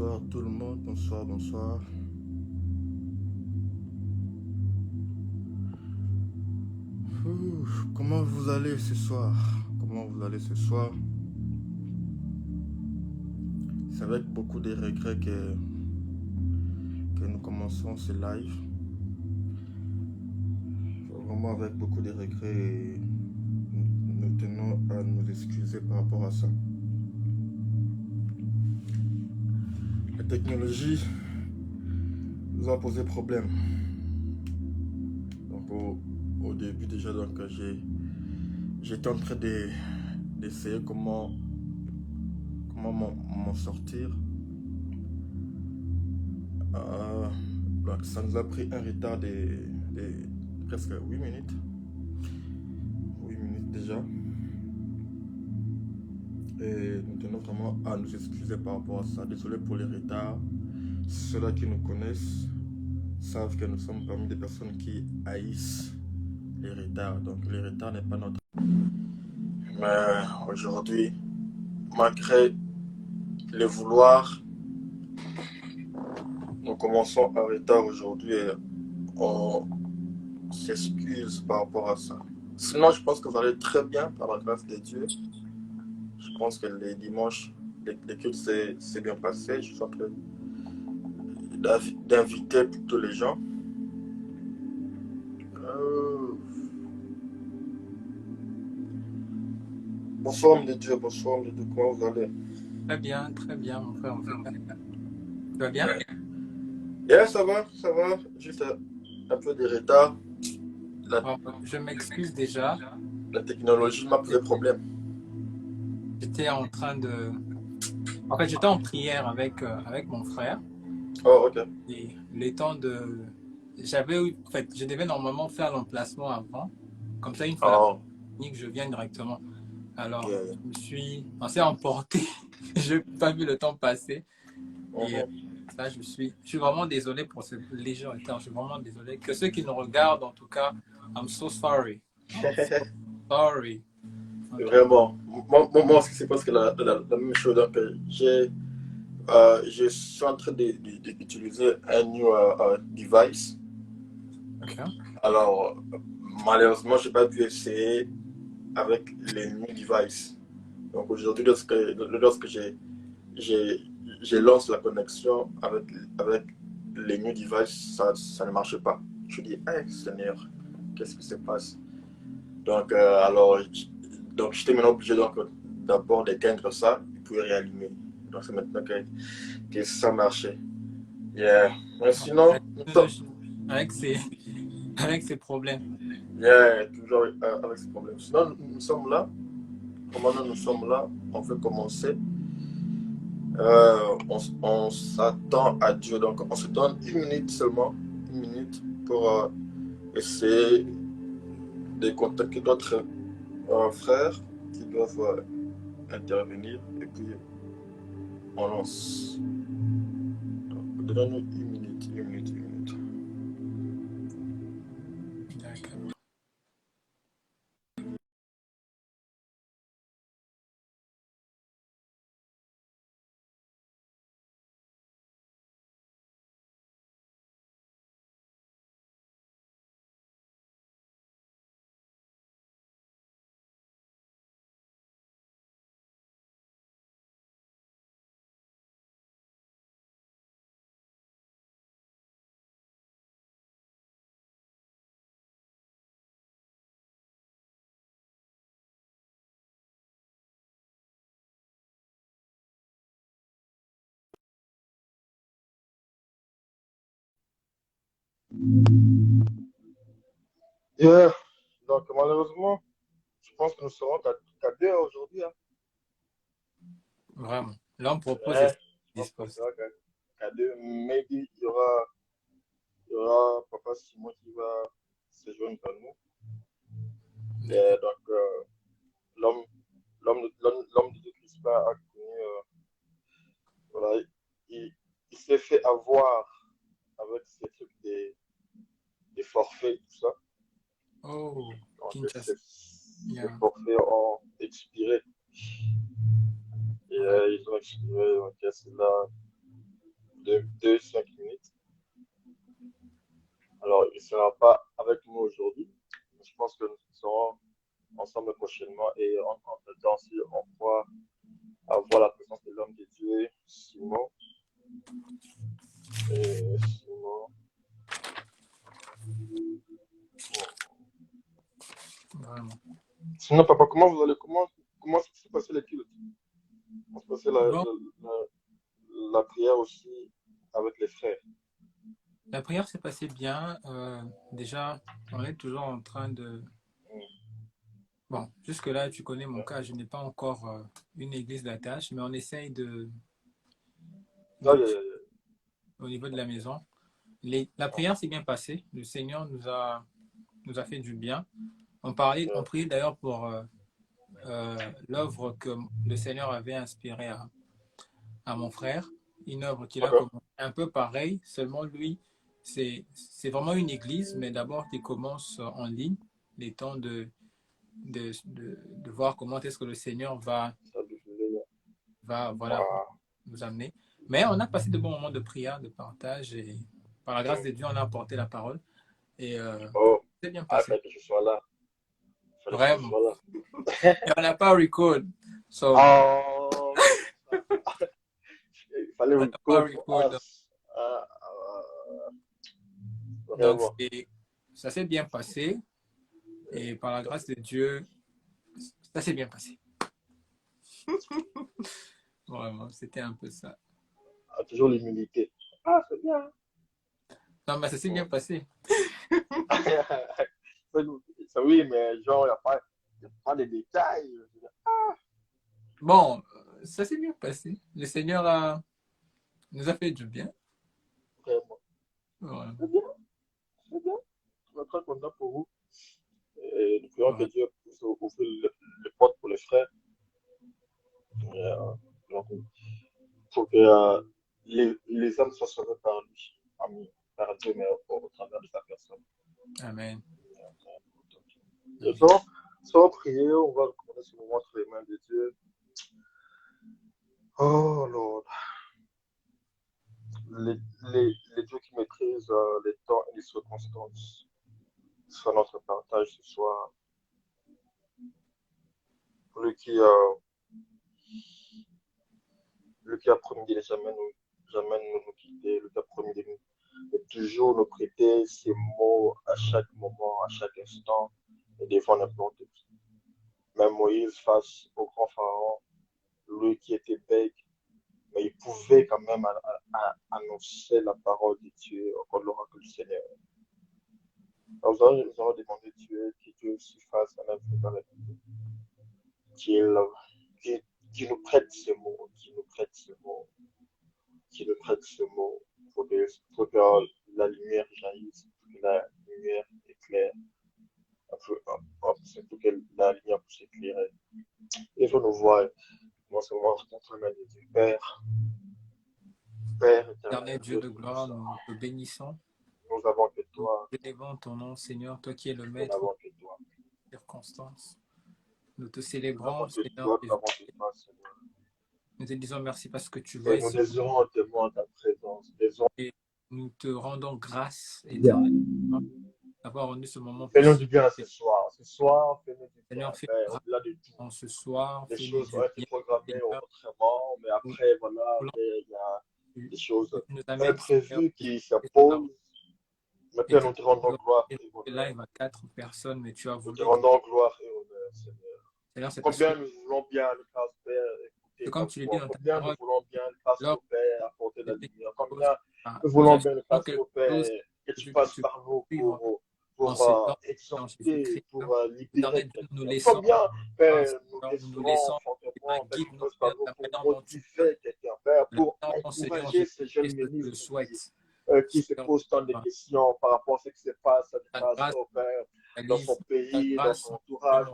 Bonsoir tout le monde, bonsoir, bonsoir. Comment vous allez ce soir? Comment vous allez ce soir? C'est avec beaucoup de regrets que nous commençons ce live. Vraiment avec beaucoup de regrets et nous tenons à nous excuser par rapport à ça. La technologie nous a posé problème. Donc au début déjà, donc j'étais en train d'essayer comment m'en sortir. Donc ça nous a pris un retard de presque 8 minutes. 8 minutes déjà. Et nous tenons vraiment à nous excuser par rapport à ça. Désolé pour les retards. Ceux-là qui nous connaissent savent que nous sommes parmi des personnes qui haïssent les retards. Donc les retards n'est pas notre... Mais aujourd'hui, malgré le vouloir, nous commençons en retard aujourd'hui et on s'excuse par rapport à ça. Sinon, je pense que vous allez très bien par la grâce de Dieu. Je pense que les dimanches, les cultes s'est bien passé. Je suis en train d'inviter tous les gens. Bonsoir, homme de Dieu, bonsoir, homme de Dieu. Comment vous allez? Très bien, mon frère. Tu vas bien? Yeah, ça va. Juste un peu de retard. Je m'excuse déjà. La technologie m'a posé problème. J'étais en train de... En fait, j'étais en prière avec mon frère. Oh, ok. Et le temps de... En fait, je devais normalement faire l'emplacement avant. Comme ça, une fois la que je viens directement. Alors, on s'est emporté. Je n'ai pas vu le temps passer. Et ça, je suis vraiment désolé pour ce léger retard. Je suis vraiment désolé. Que ceux qui nous regardent, en tout cas, I'm so sorry. Sorry. Okay. Vraiment. Moi aussi, c'est presque la même chose. Donc, je suis en train d'utiliser un new device. Okay. Alors, malheureusement, je n'ai pas pu essayer avec les new devices. Donc, aujourd'hui, lorsque je lance la connexion avec les new devices, ça ne marche pas. Je dis, hey, Seigneur, qu'est-ce qui se passe? Donc, donc j'étais maintenant obligé d'abord d'éteindre ça, puis réallumer. Donc, c'est maintenant que ça marchait. Yeah. Mais sinon, avec ces problèmes. Yeah, toujours avec ces problèmes. Sinon, nous sommes là. Comment nous sommes là? On veut commencer. On s'attend à Dieu. Donc, on se donne 1 minute seulement. 1 minute pour essayer de contacter d'autres frères qui doivent intervenir. Et puis, on lance. Donnons-nous 1 minute, 1 minute, 1 minute. D'accord. Yeah. Donc, malheureusement, je pense que nous serons qu'à 2 aujourd'hui. Hein. Vraiment. Là, on propose qu'à 2. Maybe il y aura Papa Simon qui va se joindre à nous. Et donc, l'homme de Dieu Christ a connu, voilà, il s'est fait avoir avec ces trucs des forfaits, tout ça. Oh, donc, ces forfaits ont expiré. Et ils ont expiré, donc c'est là. de 5 minutes. Alors, il ne sera pas avec nous aujourd'hui. Je pense que nous serons ensemble prochainement et entre-temps, si on pourra avoir la présence de l'homme de Dieu, Simon. Simon. Vraiment. Sinon, papa, comment s'est passé les cultes? Comment s'est passé la prière aussi avec les frères? La prière s'est passée bien. Déjà, on est toujours en train de... Bon, jusque-là, tu connais mon cas. Je n'ai pas encore une église d'attache, mais on essaye au niveau de la maison. La prière s'est bien passée. Le Seigneur nous a fait du bien. On priait d'ailleurs pour l'œuvre que le Seigneur avait inspirée à mon frère. Une œuvre qu'il a commencé un peu pareil, seulement lui, c'est vraiment une église, mais d'abord qui commence en ligne, les temps de voir comment est-ce que le Seigneur va voilà, nous amener. Mais on a passé de bons moments de prière, de partage, et par la grâce de Dieu, on a apporté la parole. Et c'est bien passé. Que je sois là. Vraiment. Et on n'a pas record. So, il fallait record. Donc, ça s'est bien passé. Et par la grâce de Dieu, ça s'est bien passé. Vraiment, c'était un peu ça. Toujours l'humilité. C'est bien. Non, mais ça s'est bien passé. Oui, mais genre, il n'y a pas de détails. Bon, ça s'est bien passé. Le Seigneur nous a fait du bien. Vraiment. Ouais. C'est bien. C'est bien. Je suis très content pour vous. Et nous prions que Dieu puisse ouvrir les portes pour les frères. Donc, il faut que les âmes soient sauvées par lui. Amen. Par Dieu, mais au travers de sa personne. Amen. Sans prier, on va recommander ce moment entre les mains de Dieu. Oh Lord. Les dieux qui maîtrisent les temps et les circonstances, soit notre partage ce soir. Lui qui a promis de jamais nous quitter, lui qui a promis de toujours nous prêter ses mots à chaque moment, à chaque instant, et devant n'importe qui. Même Moïse face au grand pharaon, lui qui était bègue, mais il pouvait quand même annoncer la parole de Dieu encore l'oracle du Seigneur. Alors, nous allons demander Dieu que Dieu aussi fasse un œuvre avec nous, qu'il nous prête ce mot, qu'il nous prête ce mot, qu'il nous prête ce mot pour que la lumière jaillisse, pour que la lumière éclaire, pour que la lumière puisse éclairer. Et je nous vois, moi, c'est moi, contre la main de Dieu, Père éternel Dieu de gloire, nous te bénissons. Nous avons que toi. Nous élevons ton nom, Seigneur, toi qui es le maître des circonstances. Nous te célébrons, Seigneur. Nous te disons merci parce que tu veux. Nous désirons témoin ta présence. Et nous te rendons grâce, éternellement, d'avoir rendu ce moment. Fais-nous du bien ce soir. Ce soir, fais-nous du bien. Seigneur, au-delà de tout. Ce soir, les choses ont été programmées autrement, mais après, voilà, il y a des choses imprévues qui s'imposent. Maintenant, nous te rendons gloire et honneur. Live à 4 personnes, mais tu as voulu. Nous te rendons gloire et honneur, Seigneur. Combien nous voulons bien le grâce, Père, écouter comme tu le dis dans combien nous voulons bien le grâce au Père, apporter la lumière. Combien nous voulons bien le grâce au Père, que tu passes par nous pour exhorter, pour libérer. Combien, Père, nous laissons fortement, que tu passes par nous pour motiver quelqu'un, Père, pour encourager ces jeunes ministres qui se posent tant de questions par rapport à ce qui se passe au Père, dans son pays, dans son entourage,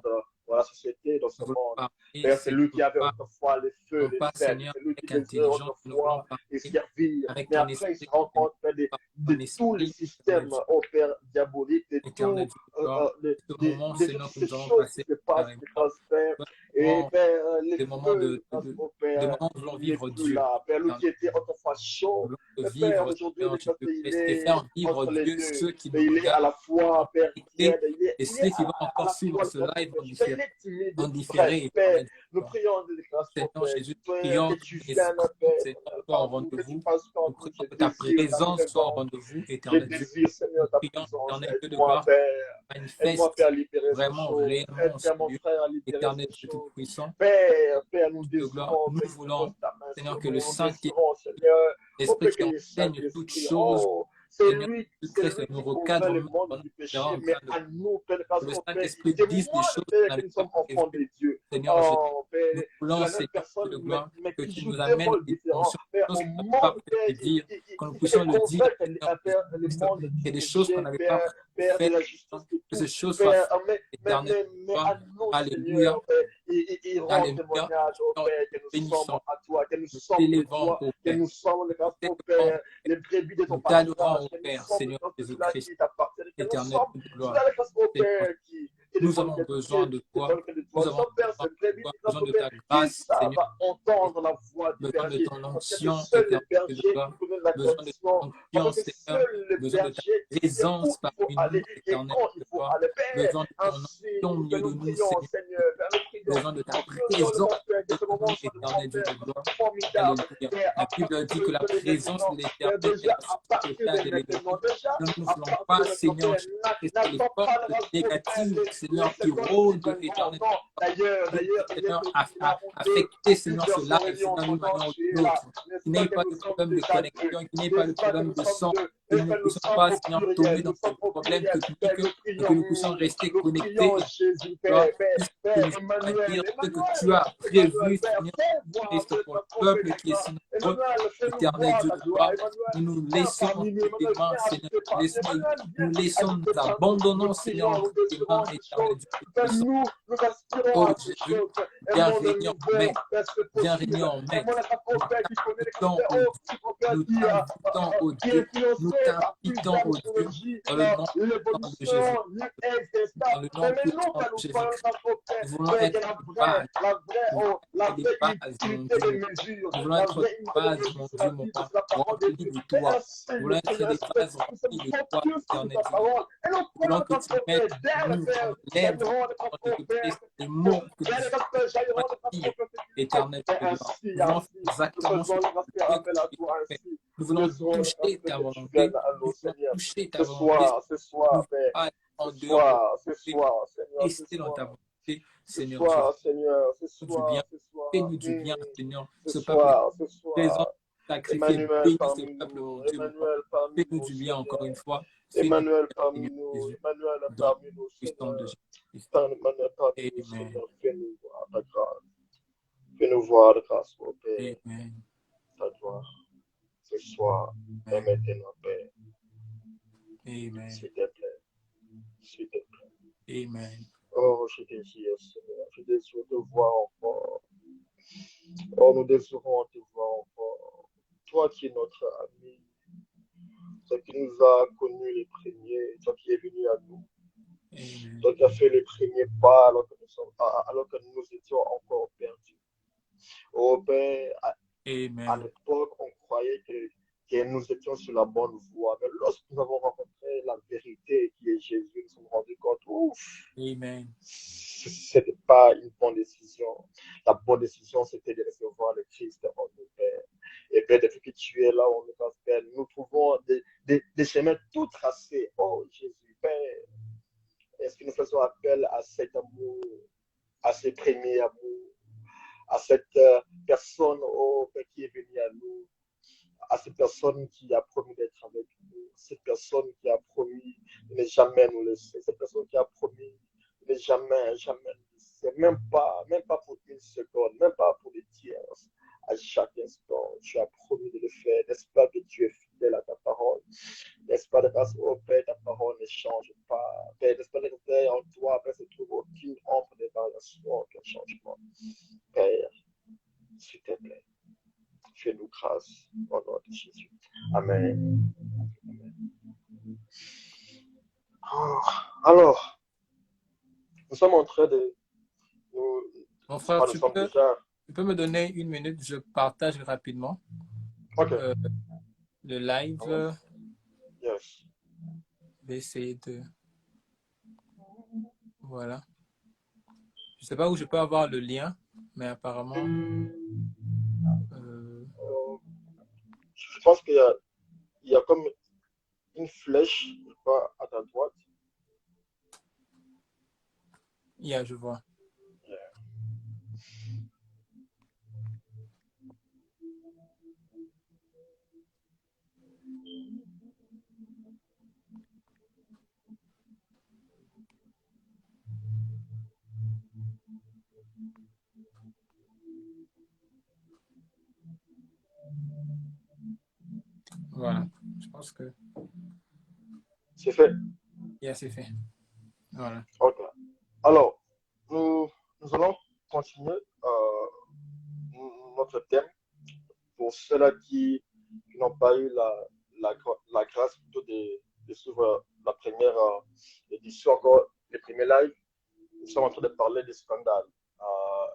dans la société, dans ce monde. Père, c'est lui qui avait autrefois les feux, les fêtes, c'est lui qui faisait autrefois et servir. Mais après, il se rend compte de tous les systèmes, au Père, diaboliques, de toutes ces choses qui se passent, Père. Et Père, les des moments feux, des moments où nous voulons vivre Dieu. Père, l'eau qui était autrefois chaud, Père, aujourd'hui, et faire vivre entre les Dieu deux. ceux qui Mais nous il est à regardent la fois, Père, tiède, et ceux qui vont à encore la suivre fois ce le live il est timide. en Bref, différé. Père, nous prions de grâce, Seigneur Jésus, que prions tu que viennes, Père, Seigneur soit au partout, que tu rendez-vous. passes Nous partout. prions Je que ta désire ta présence soit au présence. rendez-vous, Je éternel Dieu. désire, Nous Seigneur, ta prions, présence. éternel Dieu de Aide-moi, gloire, Père. Aide-moi, manifeste Père, à libérer ces vraiment, choses. réellement, Aide, Père, mon Seigneur, frère, à libérer éternel ces Dieu choses. Tout-Puissant, Père, nous de gloire. désirons, Nous Père, que tu poses voulons, ta main Seigneur, sur que le nous. Nous Saint-Esprit, désirons, Seigneur, l'Esprit que qui le enseigne toutes Saint-Esprit, choses, c'est Seigneur, lui Jésus-Christ nous qui recadre combat le même monde pendant du que nous serons péché, en mais train de à nous, Père, grâce que le au Père, il Saint-Esprit dise des témoigne, choses qu'on Père, que n'avait nous pas sommes enfants prévues. de Dieu. Seigneur Jésus, Oh, Père, nous c'est voulons, la même Seigneur personne, de gloire, mais que qui tu joue nous deux amènes rôles des différents. dimensions, Père, des choses au qu'on n'avait pas monde, Père, pu dire, que nous il puissions le dire, convainc Seigneur Père, le Jésus-Christ, monde qu'il y du ait des choses qu'on péché, n'avait pas Père, de faites, la justice et que tout. ces choses soient Père, faites, éternel mais gloire. à nous, Alléluia, Seigneur, Père, il rend alléluia. témoignage au Nous Père que nous sommes bénissons, à toi, que nous nous sommes de t'élévons toi, au que Père. nous sommes, grâce Nous au t'élevons, Père, les brebis de ton nous t'adorons pâturage, au que nous Père, sommes Seigneur dans cela Jésus-Christ, qui t'appartient, que nous éternel sommes de cela, gloire. grâce au Seigneur, Père qui nous dépend avons besoin de qui toi. dépend que de toi. Nous Nous avons sommes, Père, besoin ces de brebis, toi, grâce besoin au de Père, ta qui grâce, savent Seigneur. entendre la voix du Besoin de berger, ton parce que c'est onction, seul le éternel de berger qui gloire. connaît la Besoin de direction, ton parce onction, que Seigneur. seul le Besoin de ta berger sait où présence il faut parmi nous, aller et éternel quand il de faut gloire. aller. Père, Besoin de ton ainsi onction au que milieu de nous nous, prions, Seigneur. Seigneur, Père, nous prions. Besoin de ta Nous prions dans le présence Père, que au ce milieu de moment nous, soit de moment, éternel Dieu Père, de gloire. formidable, Alléluia. Père, La à Bible dit partir que la de présence maintenant, de Père, l'éternel est déjà la à source partir totale de de maintenant, l'énergie. déjà Nous ne à voulons partir de pas, maintenant, Seigneur Père, Jésus-Christ, que les n'attends forces pas la grâce pour Père, négatives, les Seigneur, qui secondes qui rôdent, viendront. éternel, Non, d'ailleurs, Seigneur, il a honte affecter, à Seigneur, ce plusieurs sont live, réunis en Seigneur, ton d'une nom, manière ou tu es d'une là. autre. N'est-ce Qu'il pas n'ait que pas nous de sommes problème de déjà deux? connexion, qu'il n'ait pas de N'est-ce pas que problème nous de sommes son, deux? que Et nous ne que nous puissions sommes pas, au Seigneur, tomber pluriel, dans nous sommes ce au problème pluriel. Père, technique nous et que prions, nous puissions rester nous prions connectés, Jésus, toi, Père, Père, puisque Père, nous allons Emmanuel, dire ce que tu Emmanuel, as Emmanuel, prévu, Père, Seigneur fais voir Christ, de pour ta le peuple qui est gloire. si nombreux, Emmanuel, fais-nous éternel voir Dieu ta de gloire. gloire. Emmanuel, Nous nous viens laissons parmi nous. entre tes Emmanuel, mains, viens Seigneur. habiter parmi nous. Emmanuel, Nous viens laissons, nous habiter parmi nous. Nous abandonnons, Seigneur, prions, entre nous tes mains, désirons ces éternel choses. Dieu Père, Tout-Puissant. nous aspirons Oh à ces Jésus, choses. Un viens monde régner en nouveau, maître, est-ce que viens possible? régner en Un monde maître. à Nous Père qui connaît les t'invitons critères, au Dieu. oh, Père Nous t'invitons au qui est Dieu. Nous influencé par t'invitons plusieurs au Dieu. technologies, Dans le nom puissant de l'évolution, Jésus. Dans stable. le nom Mais maintenant, puissant Père, de nous soyons Jésus-Christ. grâce au Père, Nous voulons Père, que être de base. Nous voulons la être des vraie bases, mon unité des Dieu. mesures, Nous voulons la être des vraie unité des bases, mesures, mon c'est Dieu, la mon Bible, Père, c'est la parole de remplis Dieu. de Et toi. ainsi, Nous voulons nous être prions, des Esprit, bases nous sommes remplies de toi, focus sur éternel ta Dieu de parole. gloire. Et nous Nous voulons prenons que notre tu mettes Père, en d'air, nous, Père, dans l'œuvre, jailliront de Seigneur notre Père, Jésus-Christ, les mots que nous jailliront de dire, notre Père. éternel Et de gloire. ainsi, Nous voulons faire nous exactement ce faisons que le tu veux que appel à tu toi aies fait. ainsi. Nous Nous voulons désirons le toucher ta que tu volonté. viennes à nous, Nous voulons Seigneur. toucher ta Ce volonté. soir, ce soir, Nous voulons Père. pas être Ce en dehors de soir, ce volonté. soir, Seigneur, ce Rester dans ta soir. volonté, Ce Seigneur Jésus. soir, Seigneur, ce Fais-nous du bien. soir, ce soir. Fais-nous du bien, Seigneur. Ce Ce peuple est soir, ce présent, soir. sacrifié, Emmanuel bénis ce parmi peuple, nous, mon Dieu, mon Père. Emmanuel parmi Fais-nous nous, du bien encore une Seigneur. fois. Fais-nous du Emmanuel bien, parmi Seigneur nous, Jésus. Emmanuel Dans parmi nous, le puissant de Seigneur. Jésus. Emmanuel parmi nous, Amen. Seigneur. Fais-nous voir ta grâce. Fais-nous voir ta grâce, mon Père. Amen. Ta gloire. Ce soir, et maintenant, Père. Amen. S'il te plaît. S'il te plaît. Amen. Oh, je désire, Seigneur. Je désire te voir encore. Oh, nous désirons te voir encore. Toi qui es notre ami. Toi qui nous as connus les premiers. Toi qui es venu à nous. Amen. Toi qui as fait les premiers pas alors que nous étions encore perdus. Oh, Père, à l'époque, on croyait que nous étions sur la bonne voie. Mais lorsque nous avons rencontré la vérité qui est Jésus, nous nous sommes rendus compte, Amen. Ce n'était pas une bonne décision. La bonne décision, c'était de recevoir le Christ en nous, Père. Et Père, depuis que tu es là, on nous Père, nous trouvons des chemins tout tracés. Oh, Jésus, Père, est-ce que nous faisons appel à cet amour, à ce premier amour, à cette personne, oh, Père, qui est venue à nous, à cette personne qui a promis d'être avec nous, cette personne qui a promis de ne jamais nous laisser, cette personne qui a promis de ne jamais nous laisser, même pas pour une seconde, même pas pour des tiers. À chaque instant, tu as promis de le faire. N'est-ce pas que tu es fidèle à ta parole? N'est-ce pas, grâce au Père, ta parole ne change pas. Père, n'est-ce pas, Père, en toi, Père, se trouve aucune ombre de variation, aucun changement. Père, s'il te plaît, fais-nous grâce au nom de Jésus. Amen. Amen. Oh, alors, nous sommes en train de Mon frère, Ah, nous sommes déjà... tu peux me donner une minute, je partage rapidement OK. le live. Yes. Je vais essayer de... Voilà. Je ne sais pas où je peux avoir le lien, mais apparemment... Je pense il y a comme une flèche, je crois, à ta droite. Yeah, je vois. Voilà. Je pense que... C'est fait. Yeah, c'est fait. Voilà. OK. Alors, nous allons continuer notre thème. Pour ceux-là qui n'ont pas eu la grâce plutôt de suivre la première édition, encore les premiers lives, nous sommes en train de parler des scandales,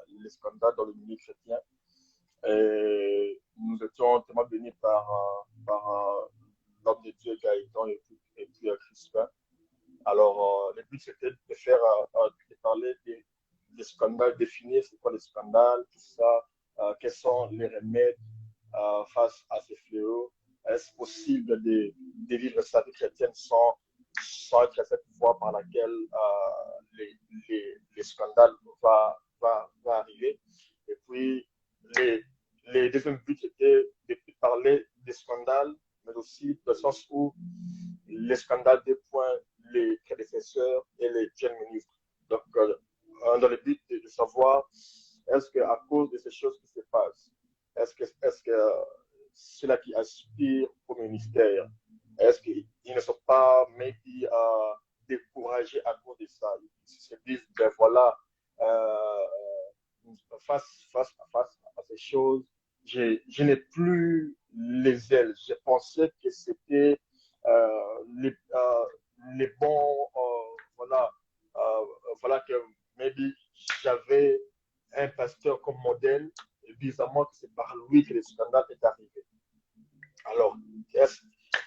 les scandales dans le milieu chrétien. Et nous étions tellement bénis par l'homme de Dieu Gaëtan et puis Crispin. Alors, le but c'était de faire, de parler des scandales, définir c'est quoi les scandales, tout ça, quels sont les remèdes face à ces fléaux. Est-ce possible de vivre sa vie chrétienne sans être cette voie par laquelle les scandales va arriver? Et puis, les, les deuxième but était de parler des scandales, mais aussi dans le sens où les scandales dépointent les prédécesseurs et les jeunes ministres. Donc, dans le but de savoir, est-ce qu'à cause de ces choses qui se passent, est-ce que ceux-là qui aspirent au ministère, est-ce qu'ils ne sont pas maybe découragés à cause de ça? Ils se disent, ben voilà, face à ces choses, je n'ai plus les ailes. Je pensais que c'était les bons, voilà que maybe j'avais un pasteur comme modèle, et bizarrement que c'est par lui que le scandale est arrivé. Alors,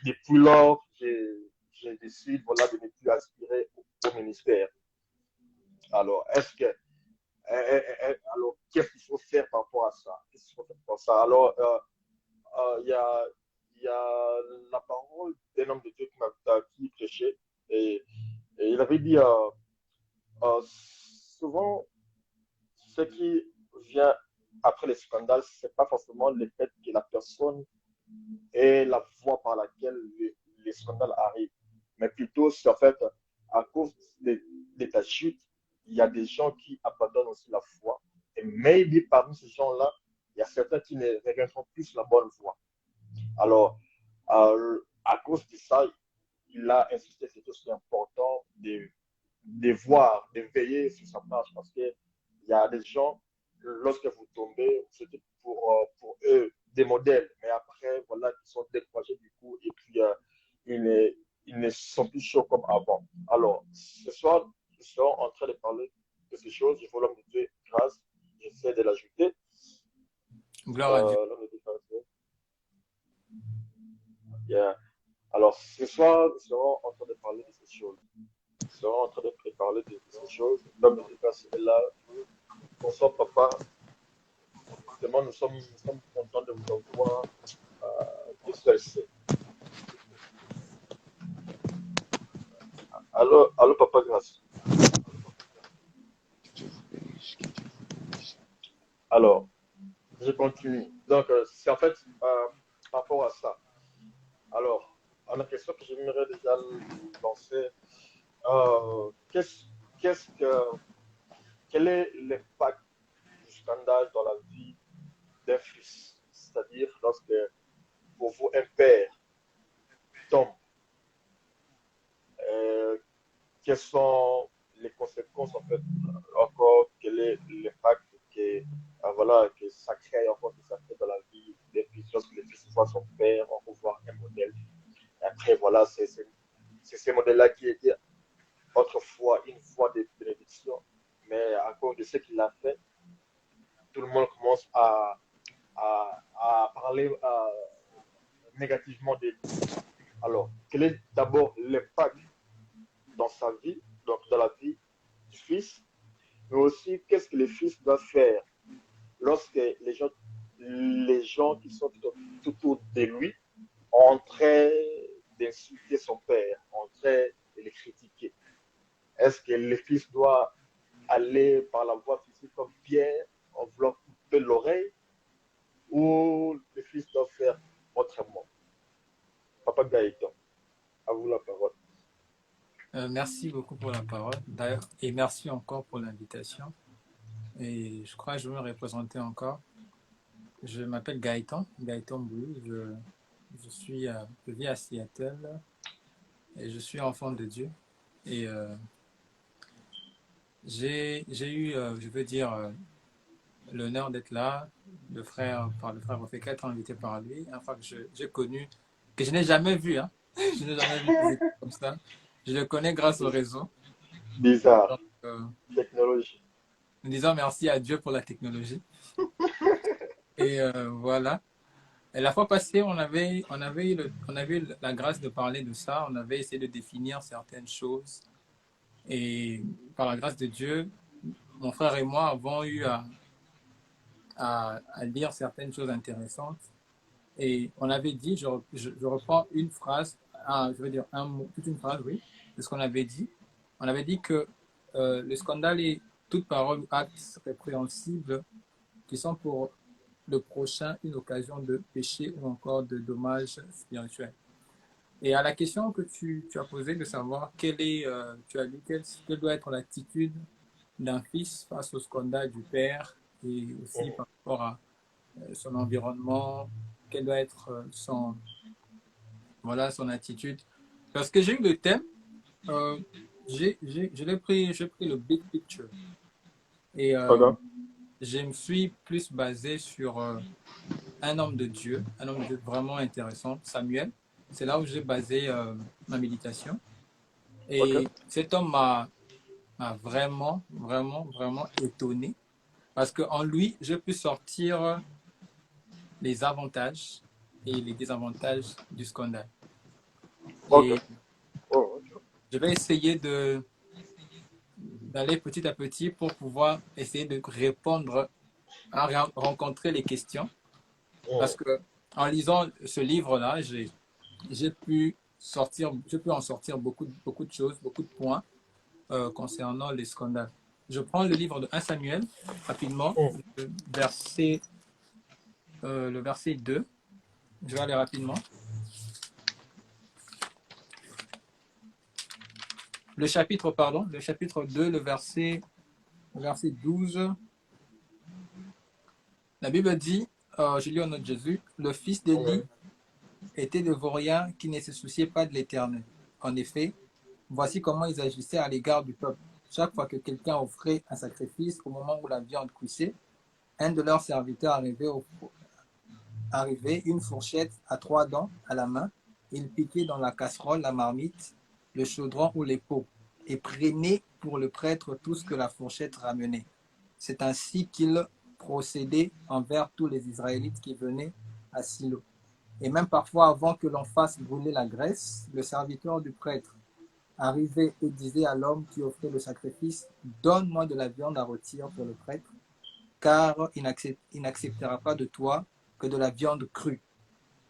depuis lors, j'ai décidé voilà, de ne plus aspirer au ministère. Alors, est-ce que alors, qu'est-ce qu'il faut faire par rapport à ça? Qu'est-ce qu'il faut faire par ça? Alors, il y a la parole d'un homme de Dieu qui prêchait et il avait dit souvent, ce qui vient après les scandales, ce n'est pas forcément le fait que la personne ait la voie par laquelle les scandales arrivent, mais plutôt c'est en fait à cause de ta chute, il y a des gens qui abandonnent aussi la foi. Et maybe parmi ces gens-là, il y a certains qui ne reviendront plus la bonne voie. Alors, à cause de ça, il a insisté sur tout ce qui est important de voir, de veiller sur sa marche parce qu'il y a des gens, lorsque vous tombez, c'était pour eux des modèles, mais après, voilà, ils sont découragés du coup et puis ils ne sont plus chauds comme avant. Alors, ce soir, nous sommes en train de parler de ces choses. Je vois l'homme de Dieu grâce, j'essaie de l'ajouter. Gloire à Dieu. L'homme de Dieu grâce. Yeah. Alors, ce soir, nous serons en train de parler de ces choses. Nous serons en train de préparer de ces choses. L'homme de Dieu est là. Bonsoir, papa. Vraiment, nous sommes contents de vous avoir. Dieu seul sait. Allô, papa, grâce. Alors, je continue. Donc, c'est en fait par rapport à ça. Alors, la question que j'aimerais déjà lancer, qu'est-ce que, quel est l'impact du scandale dans la vie d'un fils? C'est-à-dire lorsque, pour vous, un père tombe, euh, quelles sont les conséquences, en fait, encore, quel est l'impact voilà, que ça crée, encore, que ça crée dans la vie des fils, lorsque le fils voit son père, on peut voir un modèle. Et après, voilà, c'est ces modèles-là qui étaient autrefois une voie de bénédiction, mais à cause de ce qu'il a fait, tout le monde commence à parler négativement de lui. Alors, quel est d'abord l'impact dans sa vie, donc dans la vie du fils, mais aussi qu'est-ce que le fils doit faire lorsque les gens qui sont tout autour de lui ont en train d'insulter son père, en train de le critiquer. Est-ce que le fils doit aller par la voie physique comme Pierre en voulant couper l'oreille ou le fils doit faire autrement? Papa Gaëtan, à vous la parole. Merci beaucoup pour la parole, d'ailleurs, et merci encore pour l'invitation. Et je crois que je vais me représenter encore. Je m'appelle Gaëtan Boulou. Je vis à Seattle et je suis enfant de Dieu. Et j'ai eu, je veux dire, l'honneur d'être là. Par le frère fait 4 ans invité par lui. Un frère que j'ai connu, que je n'ai jamais vu. Hein. Je n'ai jamais vu comme ça. Je le connais grâce au réseau. Bizarre. Donc, technologie. Nous disons merci à Dieu pour la technologie. Et voilà. Et la fois passée, on avait eu la grâce de parler de ça. On avait essayé de définir certaines choses. Et par la grâce de Dieu, mon frère et moi avons eu à lire certaines choses intéressantes. Et on avait dit, je reprends une phrase, je veux dire un mot, toute une phrase, oui, de ce qu'on avait dit. On avait dit que le scandale est toute parole ou acte répréhensible qui sont pour le prochain une occasion de péché ou encore de dommages spirituels. Et à la question que tu as posée de savoir quelle doit être l'attitude d'un fils face au scandale du père et aussi par rapport à son environnement, quelle doit être son attitude. Parce que j'ai eu le thème, j'ai pris le big picture. Et je me suis plus basé sur un homme de Dieu vraiment intéressant, Samuel. C'est là où j'ai basé ma méditation. Et cet homme m'a vraiment, vraiment, vraiment étonné. Parce qu'en lui, je peux sortir les avantages et les désavantages du scandale. Et je vais essayer d'aller petit à petit pour pouvoir essayer de répondre, à rencontrer les questions. Parce que en lisant ce livre-là, j'ai pu en sortir beaucoup de choses, beaucoup de points concernant les scandales. Je prends le livre de 1 Samuel, rapidement, le verset 2. Je vais aller rapidement. Le chapitre 2, le verset 12. La Bible dit, je lis au nom de Jésus, le fils d'Élie était de vauriens qui ne se souciaient pas de l'Éternel. En effet, voici comment ils agissaient à l'égard du peuple. Chaque fois que quelqu'un offrait un sacrifice, au moment où la viande cuissait, un de leurs serviteurs arrivait, une fourchette à 3 dents à la main, il piquait dans la casserole, la marmite, le chaudron ou les pots, et prenait pour le prêtre tout ce que la fourchette ramenait. C'est ainsi qu'il procédait envers tous les Israélites qui venaient à Silo. Et même parfois, avant que l'on fasse brûler la graisse, le serviteur du prêtre arrivait et disait à l'homme qui offrait le sacrifice, « Donne-moi de la viande à rôtir pour le prêtre, car il n'acceptera pas de toi que de la viande crue.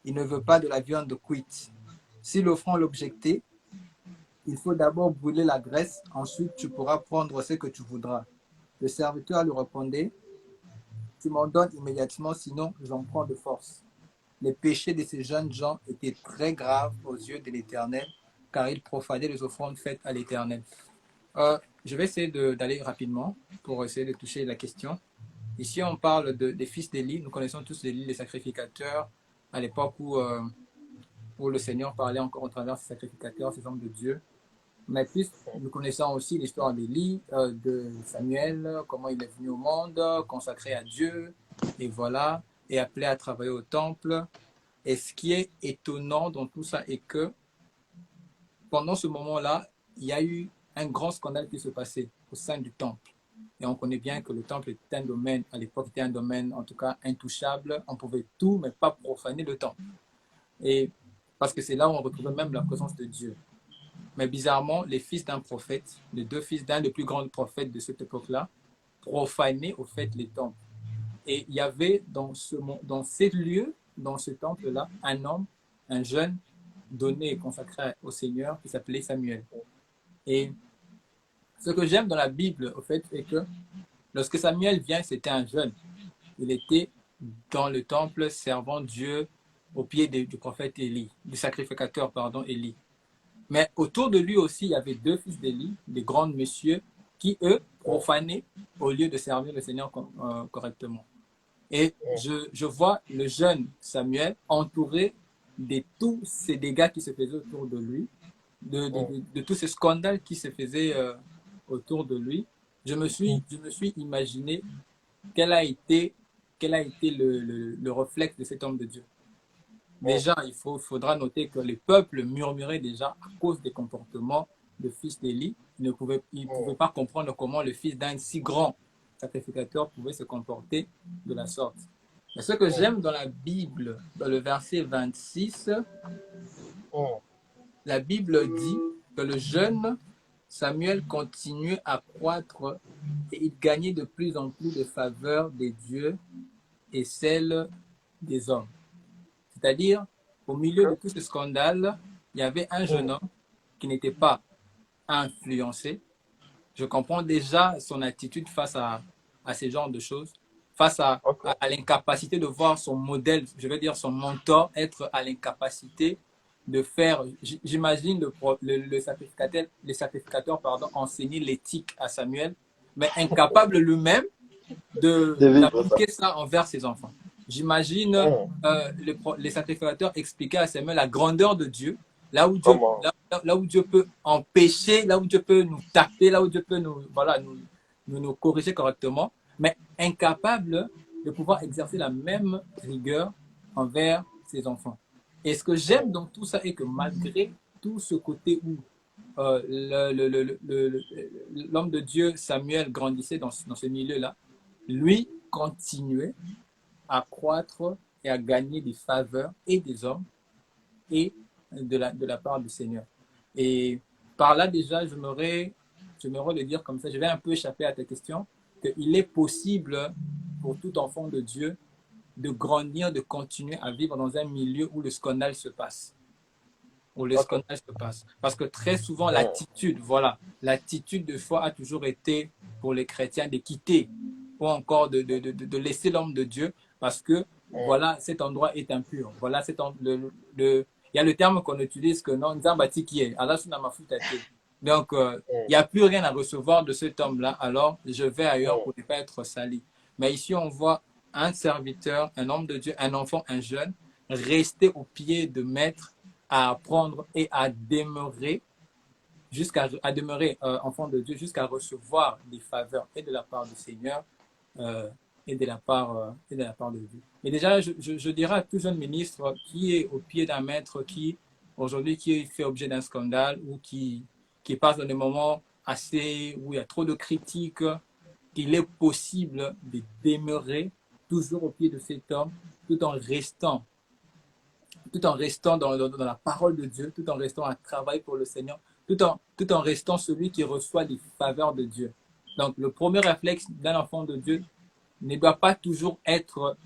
Il ne veut pas de la viande cuite. » Si l'offrant l'objectait, il faut d'abord brûler la graisse, ensuite tu pourras prendre ce que tu voudras. Le serviteur lui répondait, « Tu m'en donnes immédiatement, sinon j'en prends de force. » Les péchés de ces jeunes gens étaient très graves aux yeux de l'Éternel, car ils profanaient les offrandes faites à l'Éternel. Je vais essayer d'aller rapidement pour essayer de toucher la question. Ici, on parle des fils d'Élie. Nous connaissons tous Élie, les sacrificateurs, à l'époque où le Seigneur parlait encore au travers de ces sacrificateurs, ces hommes de Dieu. Mais puis, nous connaissons aussi l'histoire d'Élie, de Samuel, comment il est venu au monde, consacré à Dieu, et voilà, et appelé à travailler au temple. Et ce qui est étonnant dans tout ça est que pendant ce moment-là, il y a eu un grand scandale qui se passait au sein du temple. Et on connaît bien que le temple était un domaine, à l'époque, était un domaine, en tout cas, intouchable. On pouvait tout, mais pas profaner le temple. Et parce que c'est là où on retrouvait même la présence de Dieu. Mais bizarrement, les fils d'un prophète, les deux fils d'un des plus grands prophètes de cette époque-là, profanaient au fait les temples. Et il y avait dans ces lieux, dans ce temple-là, un homme, un jeune, donné et consacré au Seigneur, qui s'appelait Samuel. Et ce que j'aime dans la Bible, au fait, c'est que lorsque Samuel vient, c'était un jeune. Il était dans le temple servant Dieu au pied du prophète Élie, du sacrificateur, pardon, Élie. Mais autour de lui aussi, il y avait deux fils d'Élie, des grands messieurs, qui, eux, profanaient au lieu de servir le Seigneur correctement. Et je vois le jeune Samuel entouré de tous ces dégâts qui se faisaient autour de lui, de tous ces scandales qui se faisaient autour de lui. Je me suis imaginé quel a été le réflexe de cet homme de Dieu. Déjà, il faudra noter que les peuples murmuraient déjà à cause des comportements de fils d'Élie. Ils ne pouvaient pas comprendre comment le fils d'un si grand sacrificateur pouvait se comporter de la sorte. Mais ce que j'aime dans la Bible, dans le verset 26, la Bible dit que le jeune Samuel continuait à croître et il gagnait de plus en plus de faveur des dieux et celle des hommes. C'est-à-dire, au milieu de tout ce scandale, il y avait un jeune homme qui n'était pas influencé. Je comprends déjà son attitude face à ces genres de choses, face à l'incapacité de voir son modèle, je veux dire son mentor, être à l'incapacité de faire, j'imagine le sacrificateur enseigner l'éthique à Samuel, mais incapable lui-même d'appliquer ça envers ses enfants. J'imagine les sacrificateurs expliquer à Samuel la grandeur de Dieu, là où Dieu peut empêcher, là où Dieu peut nous taper, là où Dieu peut nous corriger correctement, mais incapable de pouvoir exercer la même rigueur envers ses enfants. Et ce que j'aime dans tout ça est que malgré tout ce côté où l'homme de Dieu Samuel grandissait dans ce milieu-là, lui continuait à croître et à gagner des faveurs et des hommes et de la part du Seigneur. Et par là déjà, je m'aurais de dire comme ça, je vais un peu échapper à ta question, qu'il est possible pour tout enfant de Dieu de grandir, de continuer à vivre dans un milieu où le scandale se passe. Parce que très souvent, l'attitude de foi a toujours été pour les chrétiens de quitter ou encore de laisser l'homme de Dieu parce que voilà, cet endroit est impur. Voilà, il y a le terme qu'on utilise que non, donc, il n'y a plus rien à recevoir de cet homme-là, alors je vais ailleurs pour ne pas être sali. Mais ici, on voit un serviteur, un homme de Dieu, un enfant, un jeune, rester au pied de maître, à apprendre et à demeurer enfant de Dieu jusqu'à recevoir des faveurs et de la part du Seigneur et de la part de Dieu. Et déjà, je dirais à tout jeune ministre qui est au pied d'un maître qui aujourd'hui qui fait objet d'un scandale ou qui passe dans des moments où il y a trop de critiques, qu'il est possible de demeurer toujours au pied de cet homme tout en restant dans la parole de Dieu, tout en restant à travail pour le Seigneur, tout en restant celui qui reçoit les faveurs de Dieu. Donc, le premier réflexe d'un enfant de Dieu ne doit pas toujours être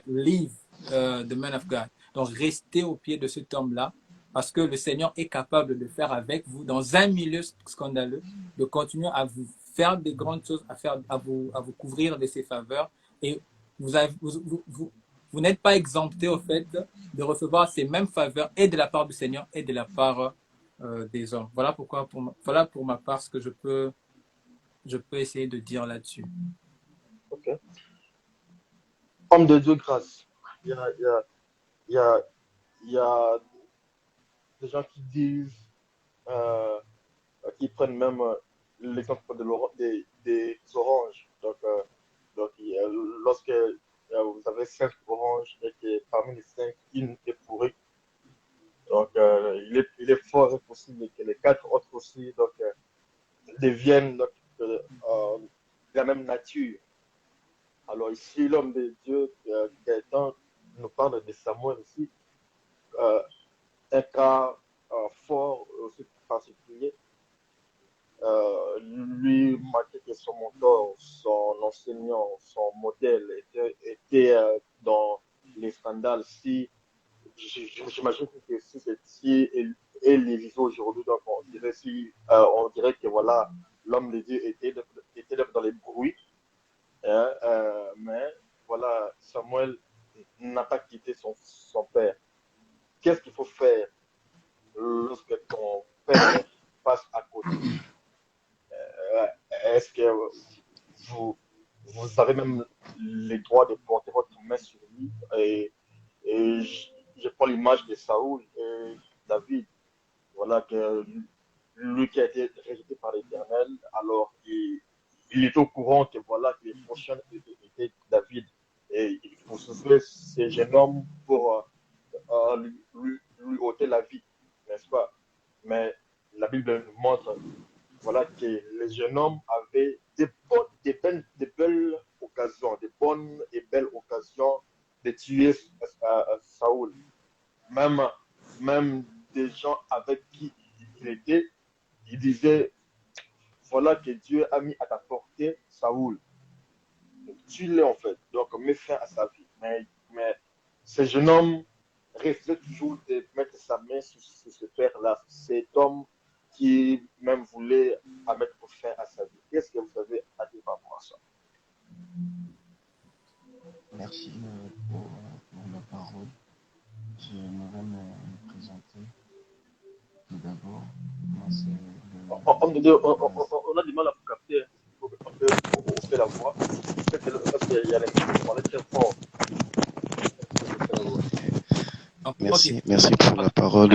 leave the man of God. Donc, restez au pied de cet homme-là, parce que le Seigneur est capable de faire avec vous, dans un milieu scandaleux, de continuer à vous faire des grandes choses, à vous couvrir de ses faveurs. Et vous n'êtes pas exempté au fait de recevoir ces mêmes faveurs et de la part du Seigneur et de la part des hommes. Voilà pour ma part ce que je peux essayer de dire là-dessus. Ok. Homme de Dieu, grâce. Il y a des gens qui disent, qui prennent même l'exemple des oranges. Donc lorsque vous avez 5 oranges et que parmi les 5, une est pourrie, donc il est fort possible que les 4 autres aussi deviennent la même nature. Alors ici, l'homme de Dieu, Gaëtan, nous parle de Samuel ici, euh, un cas fort, aussi particulier. Lui, malgré que son mentor, son enseignant, son modèle était dans les scandales, si j'imagine que si elle les vivait aujourd'hui, donc on dirait que voilà, l'homme de Dieu était dans les bruits, hein, mais voilà, Samuel n'a pas quitté son père. Qu'est-ce qu'il faut faire lorsque ton père passe à côté? Euh, Est-ce que vous, vous avez même les droits de porter votre main sur lui? Et je prends l'image de Saoul et David. Voilà que lui qui a été rejeté par l'Éternel, alors il est au courant que voilà que les prochains étaient David. Et il faut souffler ces jeunes hommes pour lui ôter la vie, n'est-ce pas? Mais la Bible nous montre voilà que les jeunes hommes avaient des belles occasions, des bonnes et belles occasions de tuer Saoul. Même, même des gens avec qui il était, il disait, voilà que Dieu a mis à ta portée Saoul. Tue-le en fait. Donc, mets fin à sa vie. Mais ce jeune homme refusait toujours de mettre sa main sur ce père-là. Cet homme qui même voulait mettre fin à sa vie. Qu'est-ce que vous avez à dire par rapport à ça? Merci pour la parole. J'aimerais me présenter. Tout d'abord, moi c'est On a du mal à vous capter. On peut hausser la voix. Parce qu'il y a les micros qui parlaient très fort. Merci pour la parole.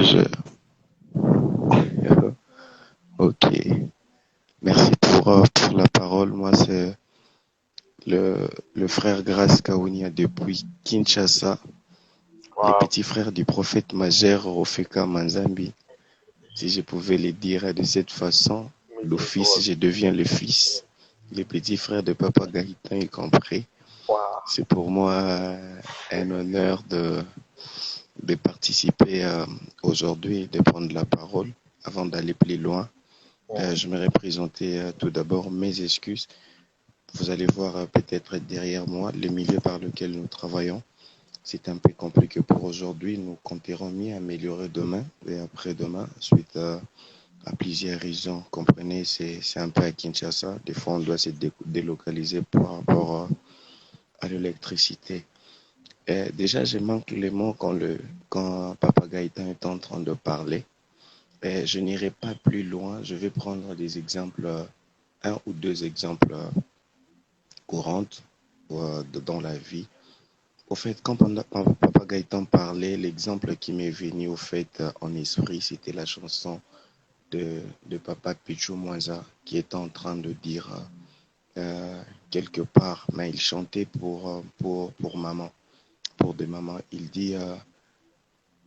Ok. Merci pour la parole. Moi, c'est le frère Grace Kaounia depuis Kinshasa, les petits frères du prophète majeur Rofeka Manzambi. Si je pouvais le dire de cette façon, l'office, je deviens le fils. Les petits frères de Papa Gaëtan y compris. C'est pour moi un honneur de participer aujourd'hui, de prendre la parole. Avant d'aller plus loin, j'aimerais présenter tout d'abord mes excuses. Vous allez voir peut-être derrière moi le milieu par lequel nous travaillons. C'est un peu compliqué pour aujourd'hui. Nous compterons mieux améliorer demain et après-demain suite à plusieurs raisons. Comprenez, c'est un peu à Kinshasa. Des fois, on doit se délocaliser par rapport à l'électricité. Déjà, je manque les mots quand Papa Gaëtan est en train de parler. Je n'irai pas plus loin. Je vais prendre des exemples, un ou deux exemples courantes dans la vie. Au fait, quand Papa Gaëtan parlait, l'exemple qui m'est venu au fait en esprit, c'était la chanson de Papa Pichou Mwaza qui était en train de dire quelque part, mais il chantait pour maman, pour des mamans. Il dit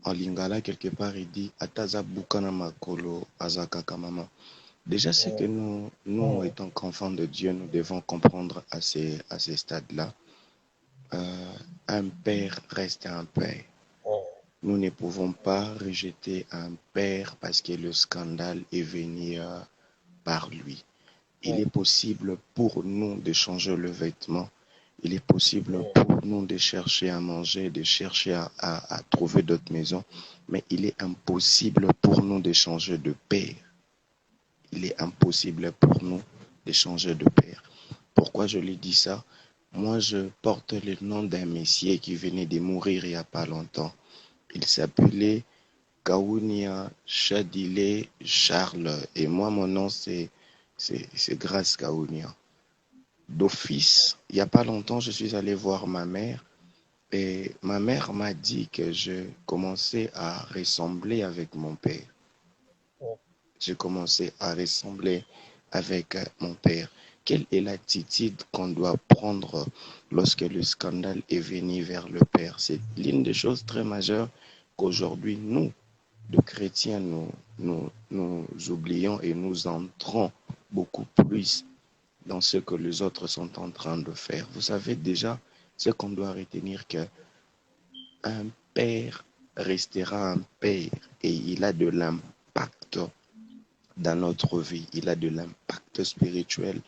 en lingala quelque part, il dit Ataza Bukana Makolo Azakaka maman. Déjà, c'est que nous étant qu'enfants de Dieu, nous devons comprendre à ces stades-là. Un père reste un père. Nous ne pouvons pas rejeter un père parce que le scandale est venu par lui. Il est possible pour nous de changer le vêtement. Il est possible pour nous de chercher à manger, de chercher à trouver d'autres maisons. Mais il est impossible pour nous de changer de père. Il est impossible pour nous de changer de père. Pourquoi je lui dis ça? Moi, je porte le nom d'un messier qui venait de mourir il n'y a pas longtemps. Il s'appelait Kaounia Chadile Charles. Et moi, mon nom, c'est Grace Kaounia. D'office, il n'y a pas longtemps, je suis allé voir ma mère. Et ma mère m'a dit que je commençais à ressembler avec mon père. J'ai commencé à ressembler avec mon père. Quelle est l'attitude qu'on doit prendre lorsque le scandale est venu vers le père? C'est l'une des choses très majeures qu'aujourd'hui, nous, de chrétiens, nous oublions et nous entrons beaucoup plus dans ce que les autres sont en train de faire. Vous savez déjà ce qu'on doit retenir, que un père restera un père et il a de l'impact dans notre vie. Il a de l'impact spirituel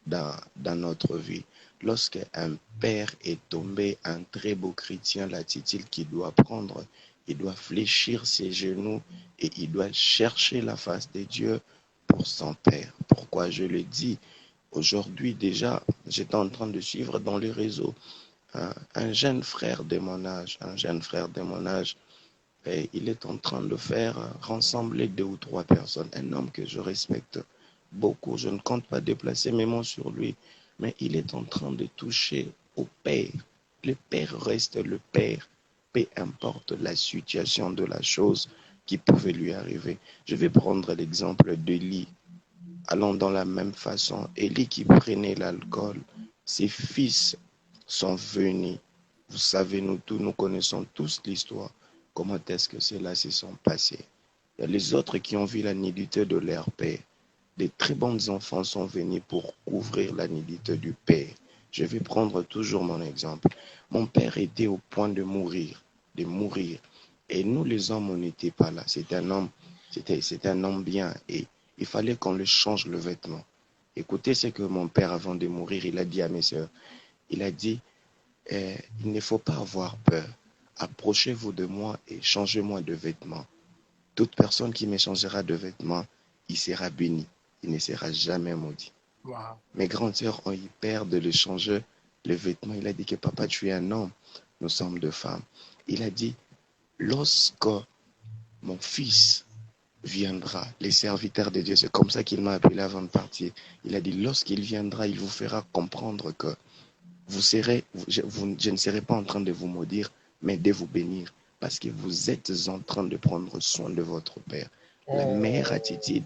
dans notre vie. Lorsqu'un père est tombé, un très beau chrétien, l'attitude qu'il doit prendre, il doit fléchir ses genoux et il doit chercher la face de Dieu pour son père. Pourquoi je le dis? Aujourd'hui déjà, j'étais en train de suivre dans les réseaux un jeune frère de mon âge, et il est en train de faire rassembler 2 ou 3 personnes, un homme que je respecte beaucoup. Je ne compte pas déplacer mes mots sur lui, mais il est en train de toucher au Père. Le Père reste le Père, peu importe la situation de la chose qui pouvait lui arriver. Je vais prendre l'exemple d'Élie. Allons dans la même façon. Élie qui prenait l'alcool, ses fils sont venus. Vous savez, nous connaissons tous l'histoire. Comment est-ce que cela se sont passé? Il y a les autres qui ont vu la nudité de leur père. Des très bons enfants sont venus pour couvrir la nudité du père. Je vais prendre toujours mon exemple. Mon père était au point de mourir. Et nous, les hommes, on n'était pas là. C'était un homme bien. Et il fallait qu'on lui change le vêtement. Écoutez ce que mon père, avant de mourir, il a dit à mes soeurs. Il a dit, il ne faut pas avoir peur. Approchez-vous de moi et changez-moi de vêtements. Toute personne qui me changera de vêtements, il sera béni. Il ne sera jamais maudit. Wow. Mes grandes sœurs ont eu peur de le changer le vêtement. Il a dit que papa, tu es un homme. Nous sommes deux femmes. Il a dit, lorsque mon fils viendra, les serviteurs de Dieu, c'est comme ça qu'il m'a appelé avant de partir. Il a dit, lorsqu'il viendra, il vous fera comprendre que je ne serai pas en train de vous maudire, mais de vous bénir, parce que vous êtes en train de prendre soin de votre père. La meilleure attitude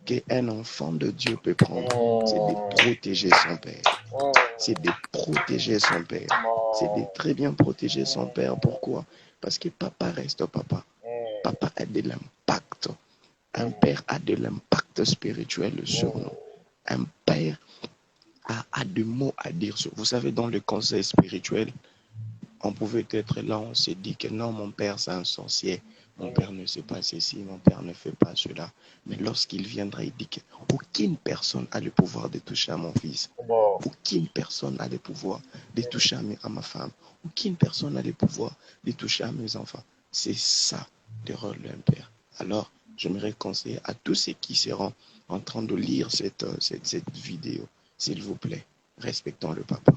qu'un enfant de Dieu peut prendre, c'est de protéger son père. C'est de protéger son père. C'est de très bien protéger son père. Pourquoi? Parce que papa reste papa. Papa a de l'impact. Un père a de l'impact spirituel sur nous. Un père a des mots à dire. Vous savez, dans le conseil spirituel, on pouvait être là, on s'est dit que non, mon père c'est un sorcier, mon père ne sait pas ceci, mon père ne fait pas cela. Mais lorsqu'il viendra, il dit qu'aucune personne a le pouvoir de toucher à mon fils. Aucune personne a le pouvoir de toucher à ma femme. Aucune personne n'a le pouvoir de toucher à mes enfants. C'est ça le rôle d'un père. Alors, je me conseiller à tous ceux qui seront en train de lire cette vidéo, s'il vous plaît, respectons le papa.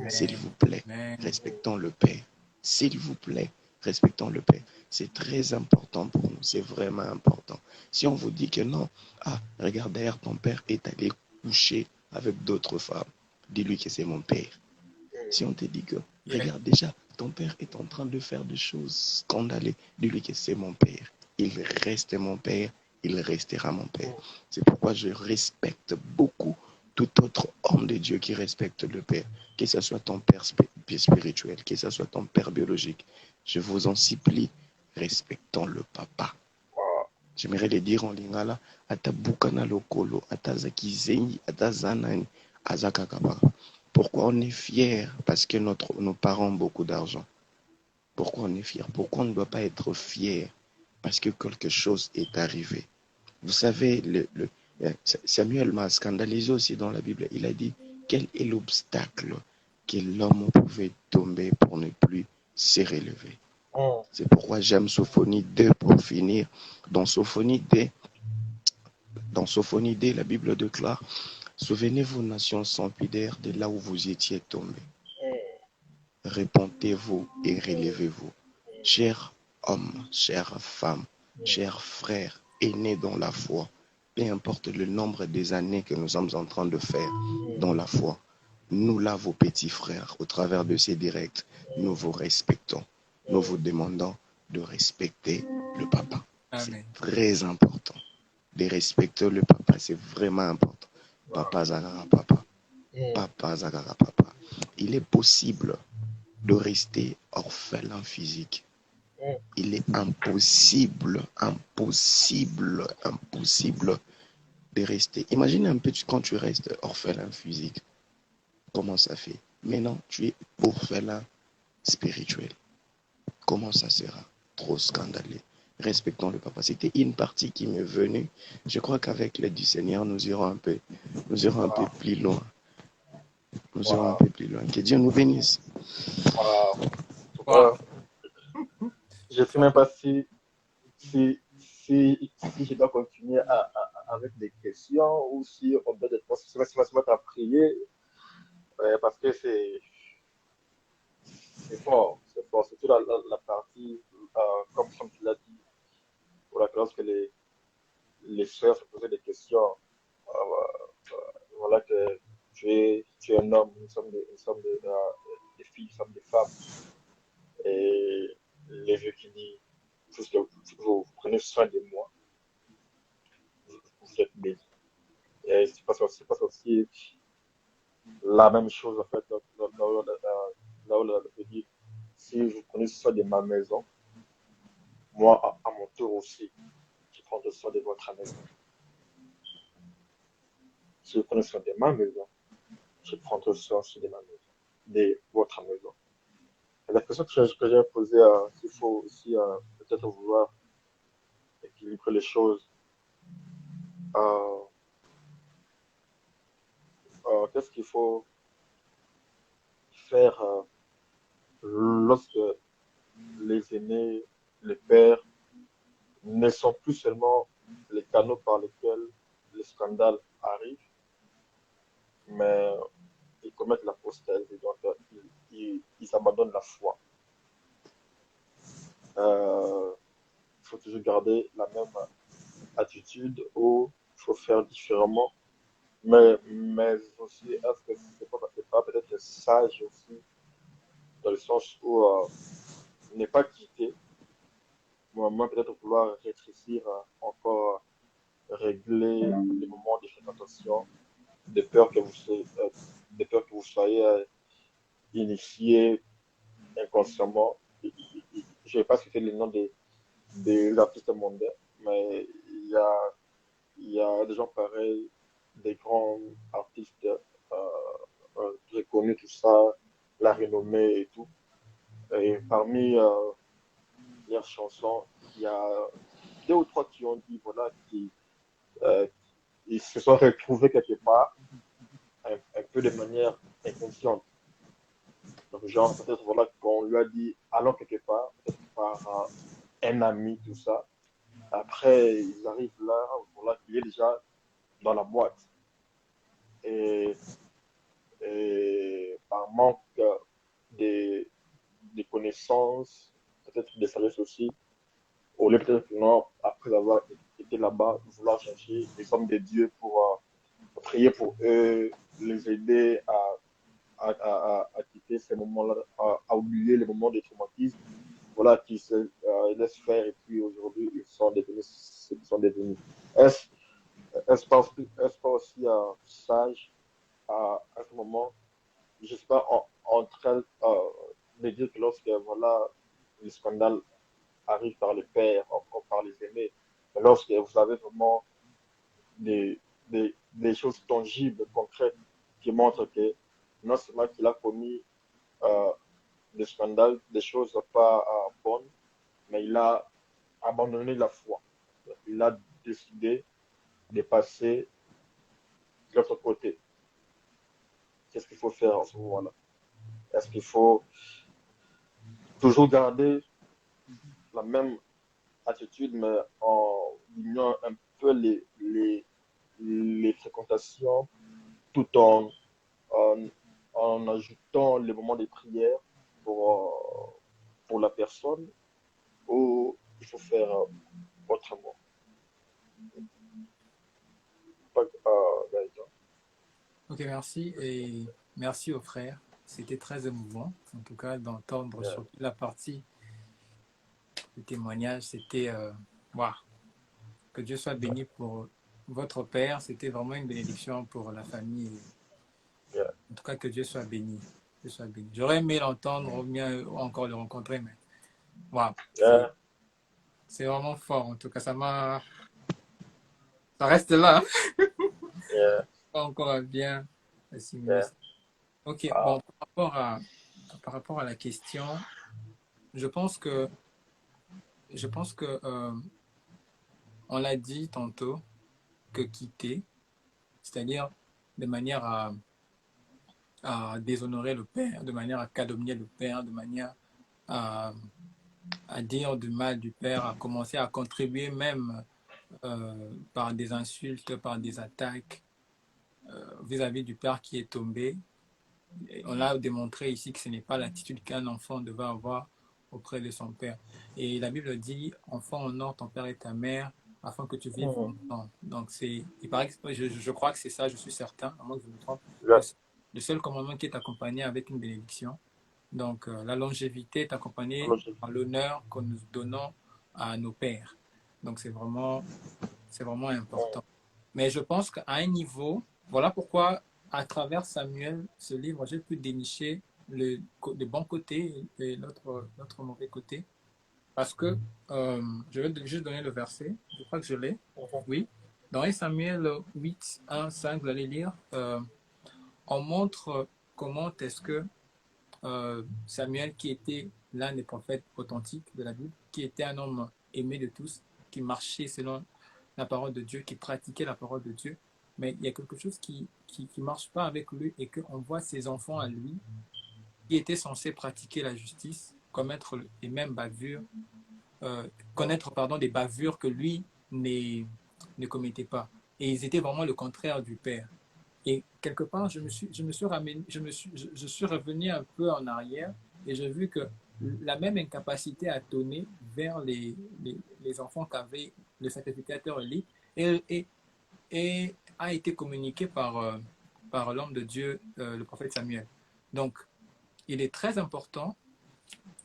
S'il vous plaît, respectons le Père. S'il vous plaît, respectons le Père. C'est très important pour nous. C'est vraiment important. Si on vous dit que non, regarde d'ailleurs, ton père est allé coucher avec d'autres femmes, dis-lui que c'est mon père. Si on te dit que, regarde déjà, ton père est en train de faire des choses scandaleuses, dis-lui que c'est mon père. Il reste mon père, il restera mon père. C'est pourquoi je respecte beaucoup tout autre homme de Dieu qui respecte le Père, que ce soit ton père spirituel, que ce soit ton père biologique. Je vous en supplie, respectons le papa. J'aimerais le dire en lingala, atabukana lokolo, atazakizeni, atazanani, azakakaba. Pourquoi on est fier? Parce que nos parents ont beaucoup d'argent. Pourquoi on est fier? Pourquoi on ne doit pas être fier? Parce que quelque chose est arrivé. Vous savez, Samuel m'a scandalisé aussi dans la Bible. Il a dit, quel est l'obstacle que l'homme pouvait tomber pour ne plus se relever? C'est pourquoi j'aime Sophonie 2 pour finir. Dans Sophonie 2, la Bible déclare, souvenez-vous, nation sans pudeur, de là où vous étiez tombés. Répentez-vous et relevez-vous. Chers hommes, chères femmes, chers frères, aînés dans la foi, peu importe le nombre des années que nous sommes en train de faire dans la foi, nous là, vos petits frères, au travers de ces directs, nous vous respectons. Nous vous demandons de respecter le papa. C'est très important. De respecter le papa, c'est vraiment important. Papa Zagara Papa. Papa Zagara Papa. Il est possible de rester orphelin physique. Il est impossible de rester. Imagine un peu quand tu restes orphelin physique, comment ça fait. Maintenant, tu es orphelin spirituel. Comment ça sera? Trop scandaleux. Respectons le papa. C'était une partie qui m'est venue. Je crois qu'avec l'aide du Seigneur, nous irons un peu plus loin. Nous irons un peu plus loin. Que Dieu nous bénisse. Je ne sais même pas si je dois continuer avec des questions ou si on doit se mettre à prier, parce que c'est fort, surtout la partie, comme tu l'as dit, lorsque les sœurs se posaient des questions, voilà que tu es un homme, nous sommes des filles, nous sommes des femmes, et les vieux qui disent, puisque vous prenez soin de moi, vous êtes bénis. Et c'est pas aussi la même chose, en fait, là où la Bible dit, si vous prenez soin de ma maison, moi, à mon tour aussi, je prends soin de votre maison. Si vous prenez soin de ma maison, je prends soin aussi de ma maison, de votre maison. Et la question que j'ai posée, il faut aussi peut-être vouloir équilibrer les choses. Qu'est-ce qu'il faut faire lorsque les aînés, les pères, ne sont plus seulement les canaux par lesquels les scandales arrivent, mais ils commettent l'apostasie, donc ils abandonnent la foi. Il faut toujours garder la même attitude ou il faut faire différemment, mais aussi, est-ce que c'est pas peut-être sage aussi, dans le sens où ne pas quitter, moi peut-être vouloir rétrécir encore, régler les moments de fréquentation, de peur que vous soyez initié inconsciemment. Je ne vais pas citer le nom des artistes mondains, mais il y a des gens pareils, des grands artistes très connus, tout ça, la renommée et tout. Et parmi leurs chansons, il y a deux ou trois qui ont dit, voilà, ils se sont retrouvés quelque part, un peu de manière inconsciente. Donc, genre, peut-être voilà, qu'on lui a dit, allons quelque part, peut-être par un ami, tout ça. Après, ils arrivent là, voilà, qu'il est déjà dans la boîte. Et par manque de, de connaissances, peut-être des services aussi, au lieu peut-être non, après avoir été là-bas, vouloir chercher les hommes de Dieu pour prier pour eux, les aider à quitter ces moments-là, à oublier les moments de traumatisme, voilà, qui se laissent faire, et puis aujourd'hui, ils sont devenus ce qu'ils sont devenus. Est-ce pas aussi sage à ce moment, je ne sais pas, entre elles, de dire que lorsque voilà, le scandale arrive par les pères, encore par les aînés, mais lorsque vous avez vraiment des choses tangibles, concrètes, qui montrent que non seulement qu'il a commis des scandales, des choses pas bonnes, mais il a abandonné la foi. Il a décidé de passer de l'autre côté. Qu'est-ce qu'il faut faire en ce moment-là? Est-ce qu'il faut toujours garder la même attitude, mais en diminuant un peu les fréquentations, tout en ajoutant les moments de prière pour la personne, ou il faut faire autrement? Ok, merci. Et merci aux frères. C'était très émouvant, en tout cas, d'entendre sur la partie du témoignage. C'était, waouh, que Dieu soit béni pour votre père. C'était vraiment une bénédiction pour la famille. En tout cas, que Dieu soit béni. Dieu soit béni. J'aurais aimé l'entendre, ou bien encore le rencontrer, mais waouh, c'est vraiment fort. En tout cas, ça m'a Ça reste là. Yeah. Pas encore bien assimilé. Yeah. Ok, bon, par rapport à la question, je pense que on l'a dit tantôt, que quitter, c'est-à-dire de manière à déshonorer le Père, de manière à calomnier le Père, de manière à, à dire du mal du Père, à commencer à contribuer même par des insultes, par des attaques vis-à-vis du Père qui est tombé. Et on l'a démontré ici que ce n'est pas l'attitude qu'un enfant devait avoir auprès de son Père. Et la Bible dit, enfant, honore ton Père et ta mère afin que tu vives longtemps. Donc, il paraît que, je crois que c'est ça, je suis certain, à moins que je me trompe. Yeah. Le seul commandement qui est accompagné avec une bénédiction. Donc, la longévité est accompagnée par l'honneur que nous donnons à nos pères. Donc, c'est vraiment important. Mais je pense qu'à un niveau, voilà pourquoi, à travers Samuel, ce livre, j'ai pu dénicher le bon côté et l'autre mauvais côté. Parce que, je vais juste donner le verset, je crois que je l'ai. Oui. Dans 1 Samuel 8, 1, 5, vous allez lire, on montre comment est-ce que Samuel, qui était l'un des prophètes authentiques de la Bible, qui était un homme aimé de tous, qui marchait selon la parole de Dieu, qui pratiquait la parole de Dieu, mais il y a quelque chose qui marche pas avec lui et qu'on voit ses enfants à lui, qui étaient censés pratiquer la justice, commettre les mêmes bavures, connaître des bavures que lui ne commettait pas. Et ils étaient vraiment le contraire du Père. Et quelque part, je suis revenu un peu en arrière et j'ai vu que la même incapacité à donner vers les enfants qu'avait le sacrificateur Élie et a été communiquée par l'homme de Dieu, le prophète Samuel. Donc, il est très important,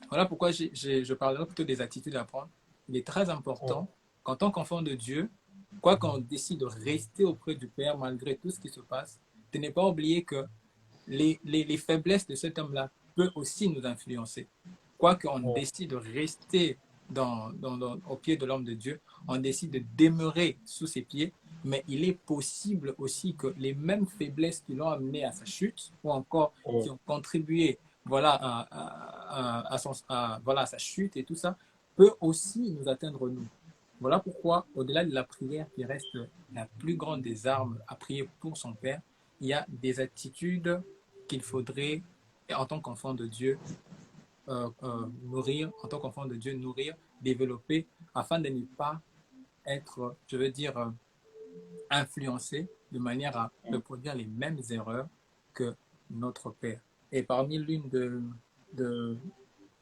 voilà pourquoi je parlerai plutôt des attitudes à prendre. Il est très important qu'en tant qu'enfant de Dieu, quoi qu'on décide de rester auprès du Père malgré tout ce qui se passe, de ne pas oublier que les faiblesses de cet homme-là peuvent aussi nous influencer. Quoi qu'on décide de rester au pied de l'homme de Dieu, on décide de demeurer sous ses pieds, mais il est possible aussi que les mêmes faiblesses qui l'ont amené à sa chute, ou encore qui ont contribué à sa chute et tout ça, peut aussi nous atteindre nous. Voilà pourquoi, au-delà de la prière qui reste la plus grande des armes à prier pour son Père, il y a des attitudes qu'il faudrait, en tant qu'enfant de Dieu, nourrir, en tant qu'enfant de Dieu, nourrir, développer, afin de ne pas être, je veux dire, influencé de manière à reproduire les mêmes erreurs que notre Père. Et parmi l'une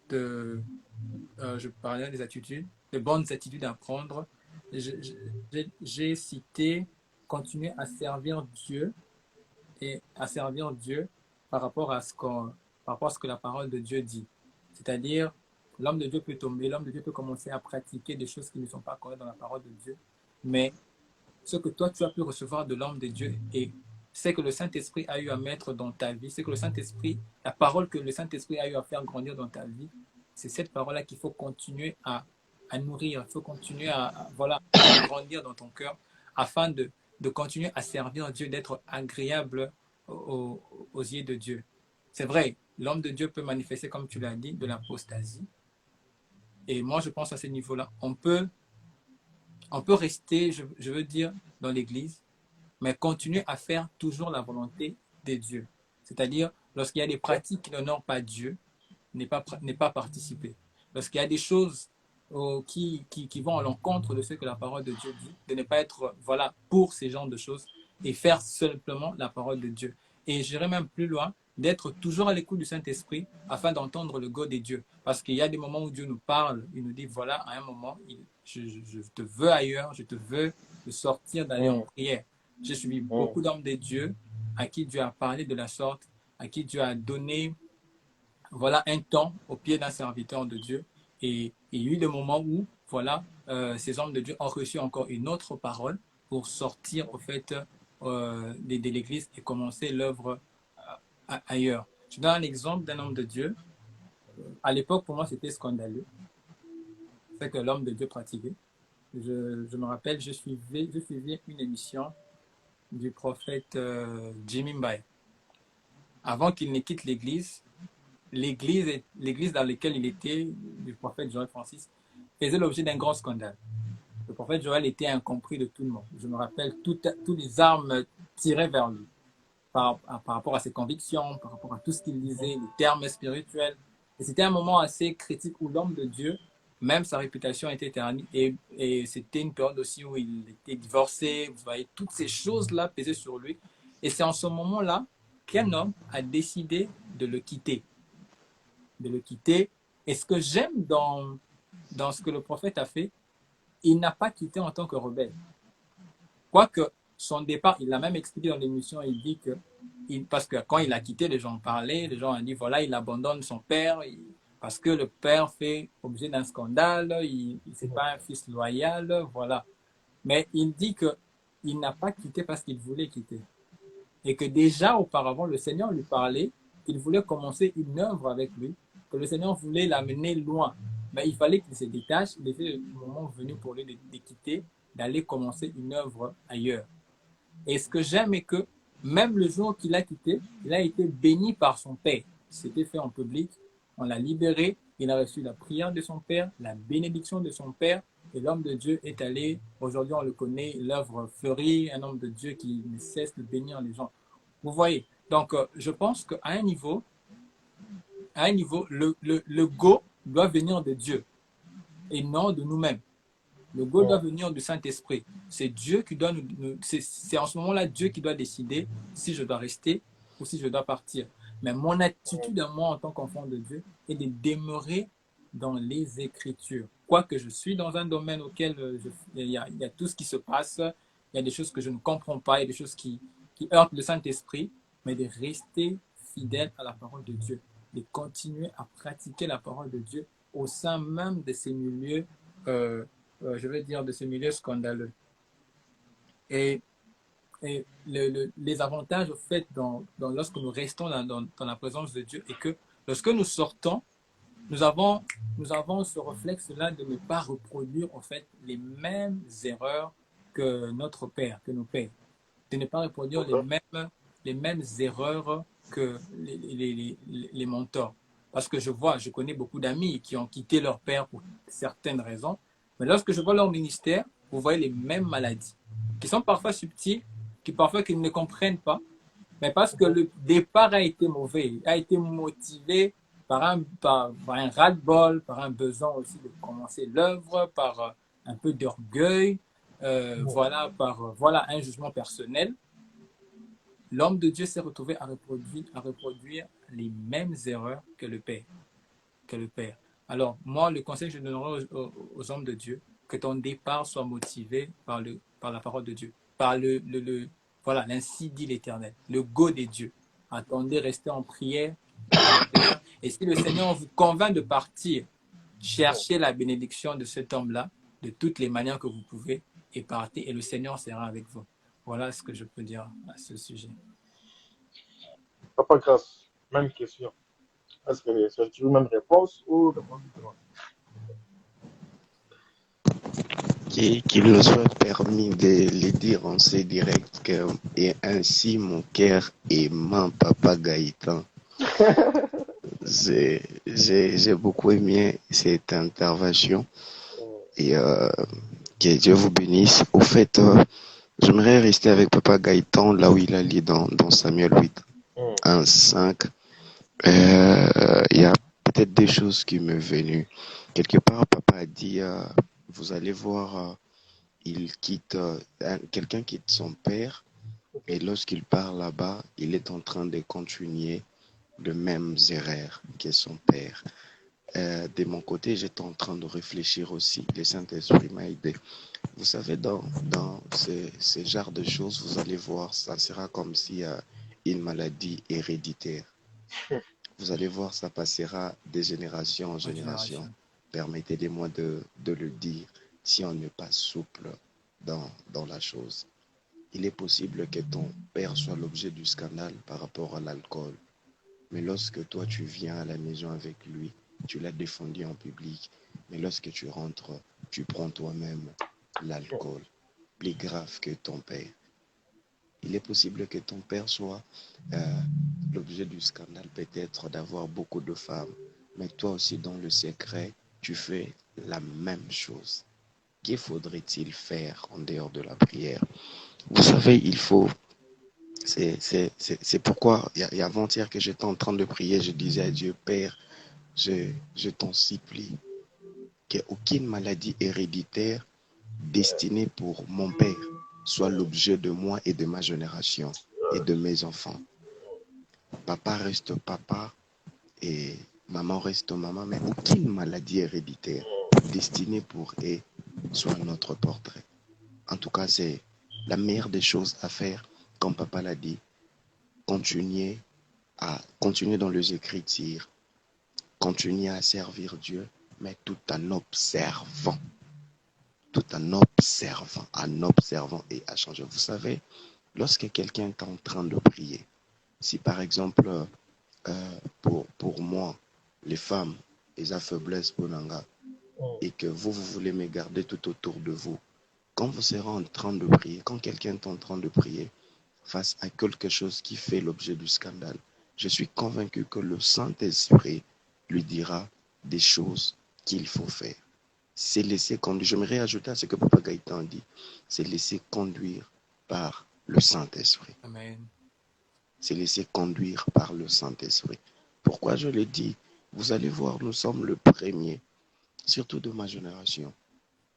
je parlais des attitudes, de bonnes attitudes à prendre, j'ai cité continuer à servir Dieu et à servir Dieu par rapport à ce que la parole de Dieu dit. C'est-à-dire, l'homme de Dieu peut tomber, l'homme de Dieu peut commencer à pratiquer des choses qui ne sont pas correctes dans la parole de Dieu, mais ce que toi tu as pu recevoir de l'homme de Dieu et c'est que le Saint-Esprit a eu à mettre dans ta vie, c'est que la parole que le Saint-Esprit a eu à faire grandir dans ta vie, c'est cette parole-là qu'il faut continuer à nourrir, il faut continuer à grandir dans ton cœur afin de continuer à servir Dieu, d'être agréable aux yeux de Dieu. C'est vrai, l'homme de Dieu peut manifester, comme tu l'as dit, de l'apostasie. Et moi, je pense à ce niveau-là. On peut rester, je veux dire, dans l'Église, mais continuer à faire toujours la volonté de Dieu. C'est-à-dire, lorsqu'il y a des pratiques qui n'honorent pas Dieu, n'est pas participer. Lorsqu'il y a des choses qui vont à l'encontre de ce que la parole de Dieu dit, de ne pas être pour ces genres de choses et faire simplement la parole de Dieu. Et j'irai même plus loin, d'être toujours à l'écoute du Saint-Esprit afin d'entendre le go des dieux. Parce qu'il y a des moments où Dieu nous parle, il nous dit, voilà, à un moment, je te veux ailleurs, je te veux de sortir, d'aller en prière. J'ai suivi beaucoup d'hommes de Dieu à qui Dieu a parlé de la sorte, à qui Dieu a donné un temps au pied d'un serviteur de Dieu. Et il y a eu des moments où, ces hommes de Dieu ont reçu encore une autre parole pour sortir, au fait, de l'église et commencer l'œuvre ailleurs. Je donne un exemple d'un homme de Dieu. À l'époque, pour moi, c'était scandaleux ce que l'homme de Dieu pratiquait. je me rappelle, je suivais une émission du prophète Jimmy Mbaye. Avant qu'il ne quitte l'église dans laquelle il était, du prophète Joël Francis, faisait l'objet d'un grand scandale. Le prophète Joël était incompris de tout le monde. Je me rappelle, toutes les armes tiraient vers lui par rapport à ses convictions, par rapport à tout ce qu'il disait, les termes spirituels. Et c'était un moment assez critique où l'homme de Dieu, même sa réputation était ternie. Et c'était une période aussi où il était divorcé. Vous voyez, toutes ces choses-là pesaient sur lui. Et c'est en ce moment-là qu'un homme a décidé de le quitter. Et ce que j'aime dans ce que le prophète a fait, il n'a pas quitté en tant que rebelle. Quoique son départ, il l'a même expliqué dans l'émission, il dit que, parce que quand il a quitté, les gens parlaient, les gens ont dit, voilà, il abandonne son père, parce que le père fait objet d'un scandale, c'est pas un fils loyal, voilà. Mais il dit que il n'a pas quitté parce qu'il voulait quitter. Et que déjà auparavant, le Seigneur lui parlait, qu'il voulait commencer une œuvre avec lui, que le Seigneur voulait l'amener loin. Mais il fallait qu'il se détache. Il était le moment venu pour lui de quitter, d'aller commencer une œuvre ailleurs. Et ce que j'aime est que même le jour qu'il a quitté, il a été béni par son Père. C'était fait en public, on l'a libéré, il a reçu la prière de son Père, la bénédiction de son Père, et l'homme de Dieu est allé, aujourd'hui on le connaît, l'œuvre fleurit, un homme de Dieu qui ne cesse de bénir les gens. Vous voyez, donc je pense qu'à un niveau, le go doit venir de Dieu et non de nous-mêmes. Le go doit venir du Saint-Esprit. C'est Dieu qui doit c'est en ce moment-là Dieu qui doit décider si je dois rester ou si je dois partir. Mais mon attitude à moi en tant qu'enfant de Dieu est de demeurer dans les Écritures. Quoique je suis dans un domaine auquel il y a tout ce qui se passe, il y a des choses que je ne comprends pas, il y a des choses qui heurtent le Saint-Esprit, mais de rester fidèle à la parole de Dieu, de continuer à pratiquer la parole de Dieu au sein même de ces milieux je veux dire, de ce milieu scandaleux. Et les avantages, au fait, lorsque nous restons dans la présence de Dieu, est que lorsque nous sortons, nous avons ce réflexe-là de ne pas reproduire, en fait, les mêmes erreurs que notre Père, que nos pères. De ne pas reproduire les mêmes erreurs que les mentors. Parce que je connais beaucoup d'amis qui ont quitté leur père pour certaines raisons. Mais lorsque je vois leur ministère, vous voyez les mêmes maladies, qui sont parfois subtiles, parfois qu'ils ne comprennent pas, mais parce que le départ a été mauvais, a été motivé par un ras-le-bol, par un besoin aussi de commencer l'œuvre, par un peu d'orgueil, voilà un jugement personnel. L'homme de Dieu s'est retrouvé à reproduire les mêmes erreurs que le Père. Alors, moi, le conseil que je donnerai aux hommes de Dieu, que ton départ soit motivé par la parole de Dieu, par voilà, l'ainsi dit l'Éternel, le go des dieux. Attendez, restez en prière. Et si le Seigneur vous convainc de partir, cherchez la bénédiction de cet homme-là, de toutes les manières que vous pouvez, et partez, et le Seigneur sera avec vous. Voilà ce que je peux dire à ce sujet. Papa Grâce, même question. Est-ce que c'est toujours la même réponse ou réponse différente? Qu'il nous soit permis de le dire en ces directs et ainsi mon cœur aimant Papa Gaëtan. J'ai beaucoup aimé cette intervention et que Dieu vous bénisse. Au fait, j'aimerais rester avec Papa Gaëtan là où il a lu dans Samuel 8, 1, 5. Il y a peut-être des choses qui me venues. Quelque part, Papa a dit, vous allez voir, quelqu'un quitte son père et lorsqu'il part là-bas, il est en train de continuer les mêmes erreurs que son père. De mon côté, j'étais en train de réfléchir aussi. Le Saint-Esprit m'a aidé. Vous savez, dans ce genre de choses, vous allez voir, ça sera comme si une maladie héréditaire. Vous allez voir, ça passera de génération en génération. Permettez-moi de le dire, si on n'est pas souple dans la chose. Il est possible que ton père soit l'objet du scandale par rapport à l'alcool. Mais lorsque toi, tu viens à la maison avec lui, tu l'as défendu en public. Mais lorsque tu rentres, tu prends toi-même l'alcool, plus grave que ton père. Il est possible que ton père soit l'objet du scandale, peut-être d'avoir beaucoup de femmes, mais toi aussi dans le secret, tu fais la même chose. Que faudrait-il faire en dehors de la prière? Vous savez, il faut... C'est pourquoi, il y a avant-hier que j'étais en train de prier, je disais à Dieu, Père, je t'en supplie, qu'aucune maladie héréditaire destinée pour mon père soit l'objet de moi et de ma génération et de mes enfants. Papa reste papa et maman reste maman, mais aucune maladie héréditaire destinée pour eux soit notre portrait. En tout cas, c'est la meilleure des choses à faire, comme papa l'a dit, continuer dans les Écritures, continuer à servir Dieu, mais tout en observant et à changer. Vous savez, lorsque quelqu'un est en train de prier, si par exemple, pour moi, les femmes, les faiblesses pour Nanga, et que vous voulez me garder tout autour de vous, quand vous serez en train de prier, quand quelqu'un est en train de prier face à quelque chose qui fait l'objet du scandale, je suis convaincu que le Saint-Esprit lui dira des choses qu'il faut faire. C'est laisser conduire. J'aimerais ajouter à ce que Papa Gaëtan dit, c'est laisser conduire par le Saint-Esprit. Amen. C'est laisser conduire par le Saint-Esprit. Pourquoi je le dis? Vous allez voir, nous sommes le premier, surtout de ma génération,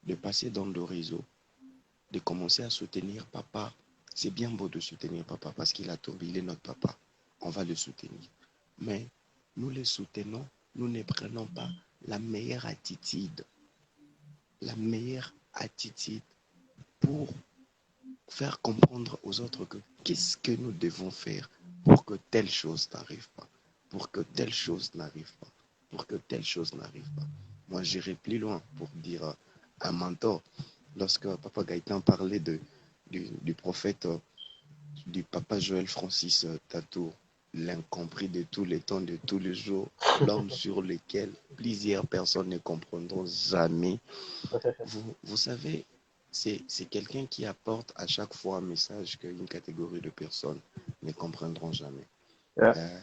de passer dans le réseau, de commencer à soutenir papa. C'est bien beau de soutenir papa parce qu'il a tombé, il est notre papa. On va le soutenir. Mais nous le soutenons, nous ne prenons pas la meilleure attitude pour faire comprendre aux autres que qu'est-ce que nous devons faire pour que telle chose n'arrive pas, pour que telle chose n'arrive pas, pour que telle chose n'arrive pas. Moi, j'irai plus loin pour dire un mentor. Lorsque Papa Gaëtan parlait du prophète, du Papa Joël Francis Tatour, l'incompris de tous les temps, de tous les jours, l'homme sur lequel plusieurs personnes ne comprendront jamais. Vous savez, c'est quelqu'un qui apporte à chaque fois un message qu'une catégorie de personnes ne comprendront jamais.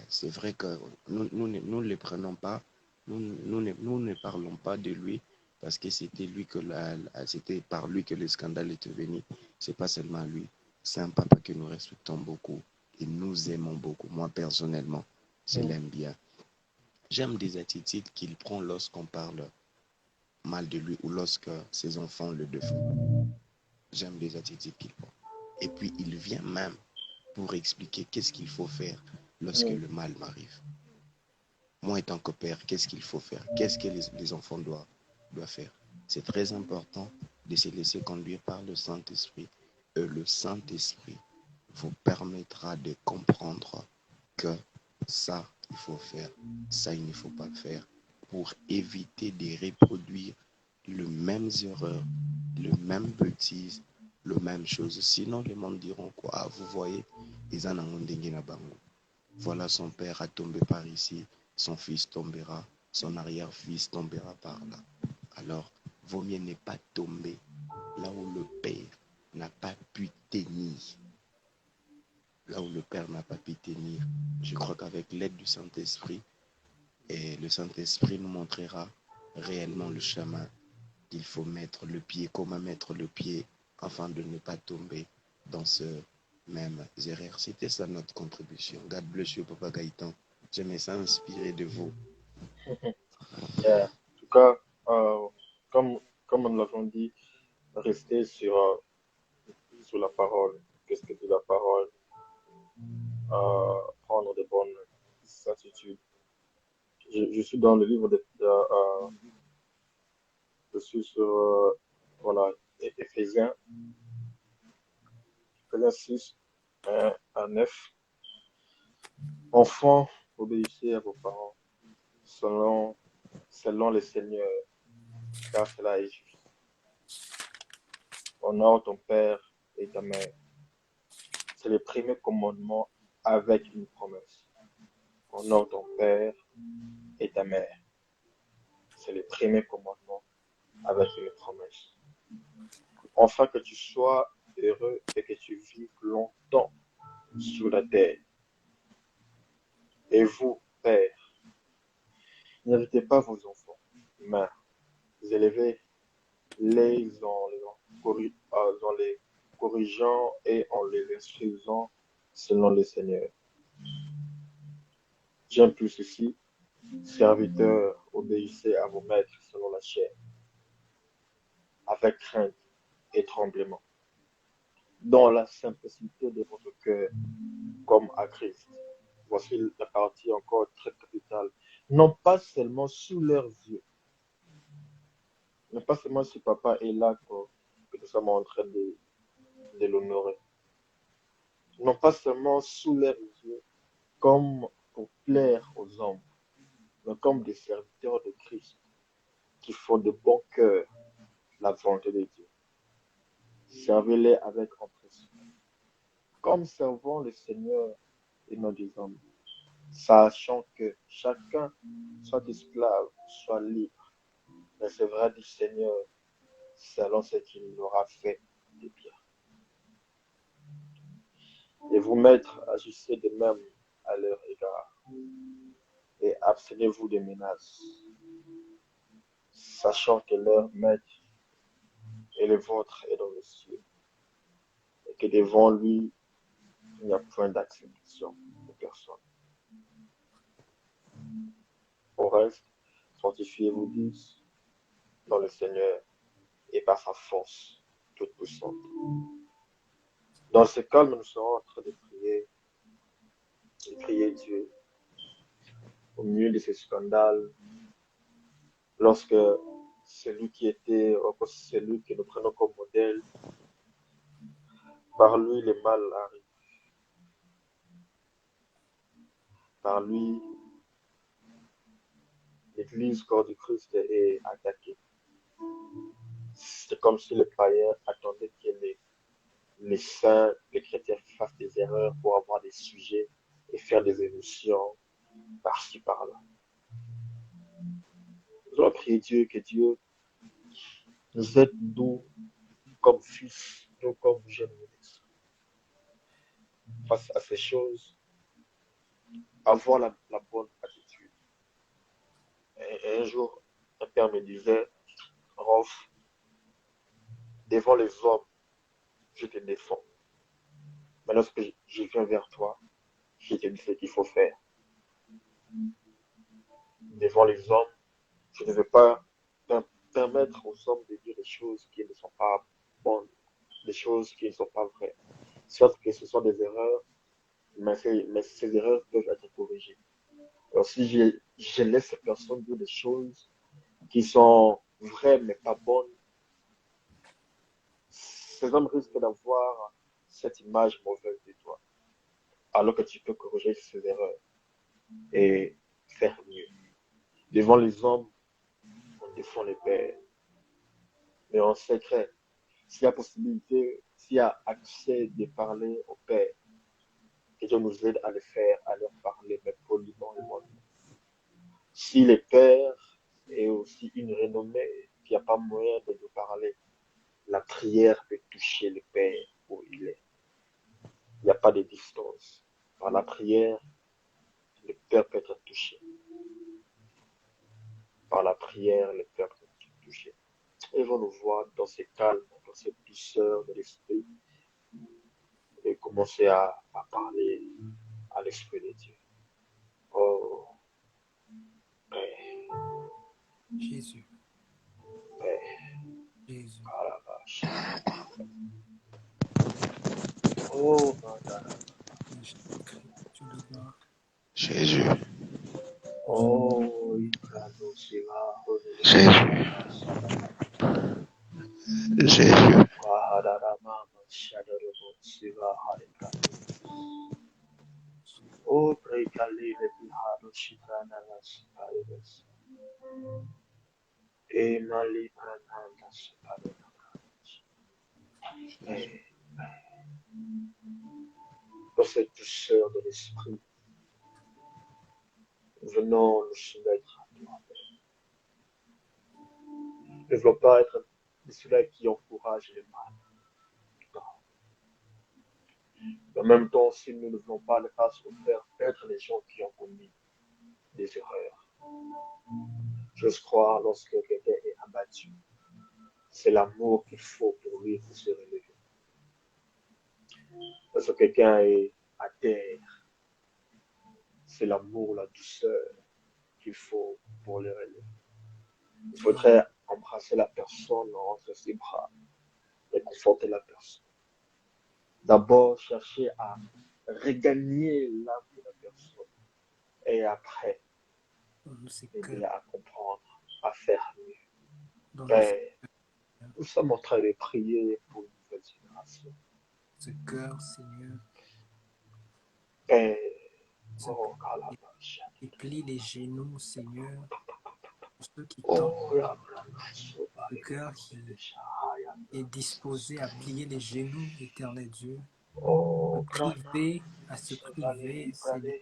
C'est vrai que nous ne les prenons pas, nous ne parlons pas de lui parce que c'était par lui que le scandale était venu. C'est pas seulement lui, c'est un papa que nous respectons beaucoup et nous aimons beaucoup. Moi personnellement, je l'aime bien. J'aime des attitudes qu'il prend lorsqu'on parle mal de lui ou lorsque ses enfants le défendent. J'aime les attitudes qu'il prend. Et puis il vient même pour expliquer qu'est-ce qu'il faut faire lorsque le mal m'arrive. Moi, étant que père, qu'est-ce qu'il faut faire? Qu'est-ce que les enfants doivent faire? C'est très important de se laisser conduire par le Saint-Esprit. Et le Saint-Esprit vous permettra de comprendre que ça, il faut faire, ça, il ne faut pas faire, pour éviter de reproduire les mêmes erreurs, les mêmes bêtises, les mêmes choses. Sinon, les gens diront quoi? Ah, vous voyez, ils en ont na bango. Voilà, son père a tombé par ici, son fils tombera, son arrière-fils tombera par là. Alors, vaut mieux ne pas tomber là où le père n'a pas pu tenir. Là où le père n'a pas pu tenir. Je crois qu'avec l'aide du Saint-Esprit, et le Saint-Esprit nous montrera réellement le chemin qu'il faut mettre le pied, comment mettre le pied afin de ne pas tomber dans ce même erreur. C'était ça notre contribution. God bless you, Papa Gaëtan. J'aimais ça inspirer de vous. En tout cas, comme nous l'avons dit, rester sur la parole. Qu'est-ce que dit la parole? Prendre de bonnes attitudes. Je suis dans le livre je suis sur voilà, Éphésiens 6, 1 à 9. Enfants, obéissez à vos parents selon le Seigneur, car cela est juste. Honore ton père et ta mère. C'est le premier commandement avec une promesse. Honore ton père et ta mère. C'est le premier commandement avec une promesse. enfin que tu sois heureux et que tu vives longtemps sur la terre. Et vous, pères, n'invitez pas vos enfants, mais élevez-les en les corrigeant et en les instruisant selon le Seigneur. J'aime plus ceci, serviteurs, obéissez à vos maîtres selon la chair, avec crainte et tremblement, dans la simplicité de votre cœur, comme à Christ. Voici la partie encore très capitale. Non pas seulement sous leurs yeux, non pas seulement si papa est là que nous sommes en train de l'honorer. Non pas seulement sous leurs yeux, comme pour plaire aux hommes, mais comme des serviteurs de Christ qui font de bon cœur la volonté de Dieu. Servez-les avec empressement, comme servant le Seigneur et non des hommes, sachant que chacun, soit esclave, soit libre, recevra du Seigneur selon ce qu'il aura fait de bien. Et vous, maîtres, agissez de même à leur égard et abstenez-vous des menaces, sachant que leur maître et le vôtre est dans les cieux, et que devant lui, il n'y a point d'acception de personne. Au reste, fortifiez-vous tous dans le Seigneur et par sa force toute puissante. Dans ce calme, nous serons en train de prier Dieu au milieu de ces scandales, lorsque celui que nous prenons comme modèle, par lui le mal arrive. Par lui, l'Église corps du Christ est attaquée. C'est comme si les païens attendaient que les saints, les chrétiens fassent des erreurs pour avoir des sujets et faire des émissions par-ci, par-là. Nous allons prier Dieu, que Dieu nous aide, nous, comme fils, nous, comme jeunes ministres, face à ces choses, avoir la bonne attitude. Et un jour, un père me disait, Rolf, devant les hommes, je te défends. Mais lorsque je viens vers toi, je te dis ce qu'il faut faire. Devant les hommes, je ne veux pas permettre aux hommes de dire des choses qui ne sont pas bonnes, des choses qui ne sont pas vraies. Certes que ce sont des erreurs, mais ces erreurs peuvent être corrigées. Alors si je laisse ces personnes dire des choses qui sont vraies mais pas bonnes, ces hommes risquent d'avoir cette image mauvaise de toi, alors que tu peux corriger ces erreurs et faire mieux. Devant les hommes, on défend les pères, mais en secret, s'il y a possibilité, s'il y a accès de parler au père, que Dieu nous aide à le faire, à leur parler, mais poliment et mollement. Si les pères est aussi une renommée, qu'il n'y a pas moyen de nous parler, la prière peut toucher le père où il est. Il n'y a pas de distance. Par la prière, le père peut être touché. Par la prière, le père peut être touché. Et vont nous voir dans ces calmes, dans cette douceur de l'esprit, et commencer à parler à l'esprit de Dieu. Oh, Père. Jésus. Père. Jésus. Ah la vache. Oh, madame. Jésus. Oh, Jésus. Jésus. Oh, prekali le bihado shibrana las paredes. E mali prananda separena. Dans cette douceur de l'esprit, venons nous soumettre à toi. Ne voulons pas être de cela qui encourage les mal. En même temps, si nous ne voulons pas les faire souffrir, être les gens qui ont commis des erreurs. J'ose croire lorsque quelqu'un est abattu, c'est l'amour qu'il faut pour lui pour se relever. Lorsque quelqu'un est à terre, c'est l'amour, la douceur qu'il faut pour le relever. Il faudrait embrasser la personne entre ses bras et conforter la personne. D'abord, chercher à regagner l'âme de la personne et après, aider à comprendre, à faire mieux. Mais nous sommes en train de prier pour une nouvelle génération. Ce cœur, Seigneur, et plie les genoux, Seigneur, pour ceux qui tombent. Le cœur qui est disposé à plier les genoux, éternel Dieu, à se priver, Seigneur.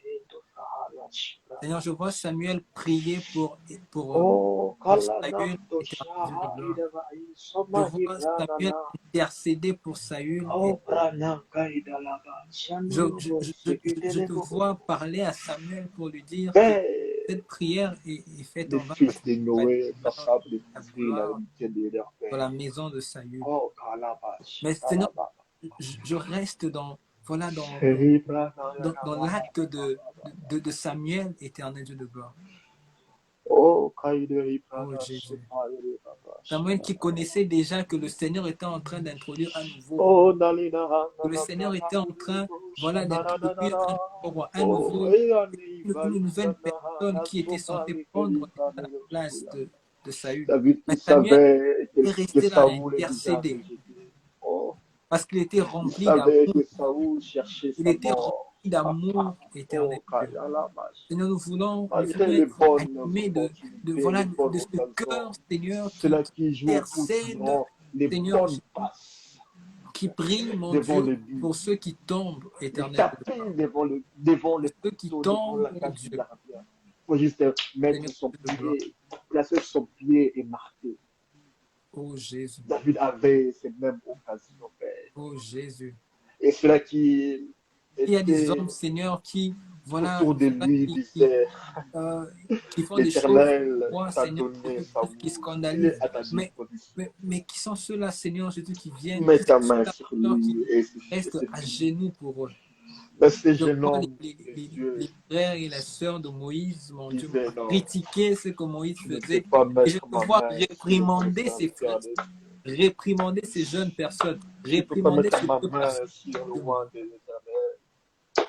Seigneur, je vois Samuel prier pour Saül, éternel Dieu. Je vois Samuel intercéder pour Saül. Je te vois parler à Samuel pour lui dire que cette prière est faite en vain dans la maison de Saül. Mais Seigneur, je reste dans l'acte de Samuel, éternel Dieu de gloire. Oh Jésus. Samuel qui connaissait déjà que le Seigneur était en train d'introduire un nouveau. Que le Seigneur était en train, d'introduire une nouvelle personne qui était censée prendre la place de Saül. Mais Samuel est resté là à intercéder. Parce qu'il était rempli d'amour. Il était rempli d'amour éternel. Seigneur, nous voulons être animés de ce cœur, Seigneur, qui intercède, Seigneur, qui prie, mon Dieu, pour ceux qui tombent, éternel. Ceux qui tombent, mon Dieu. Il faut juste mettre son pied, placer son pied et marquer. Oh Jésus. David avait ces mêmes occasions, Père. Oh Jésus. Et cela qui il y a des hommes, Seigneur, qui autour de lui disaient qui font des choses, Seigneur, qui scandalisent, mais qui sont ceux-là, Seigneur Jésus, qui viennent, mets ta main sur lui et restent à genoux pour eux. Les frères et les sœurs de Moïse, mon Dieu, critiquer ce que Moïse faisait. Et je te vois réprimander ces frères, réprimander ces jeunes personnes, réprimander ces deux personnes.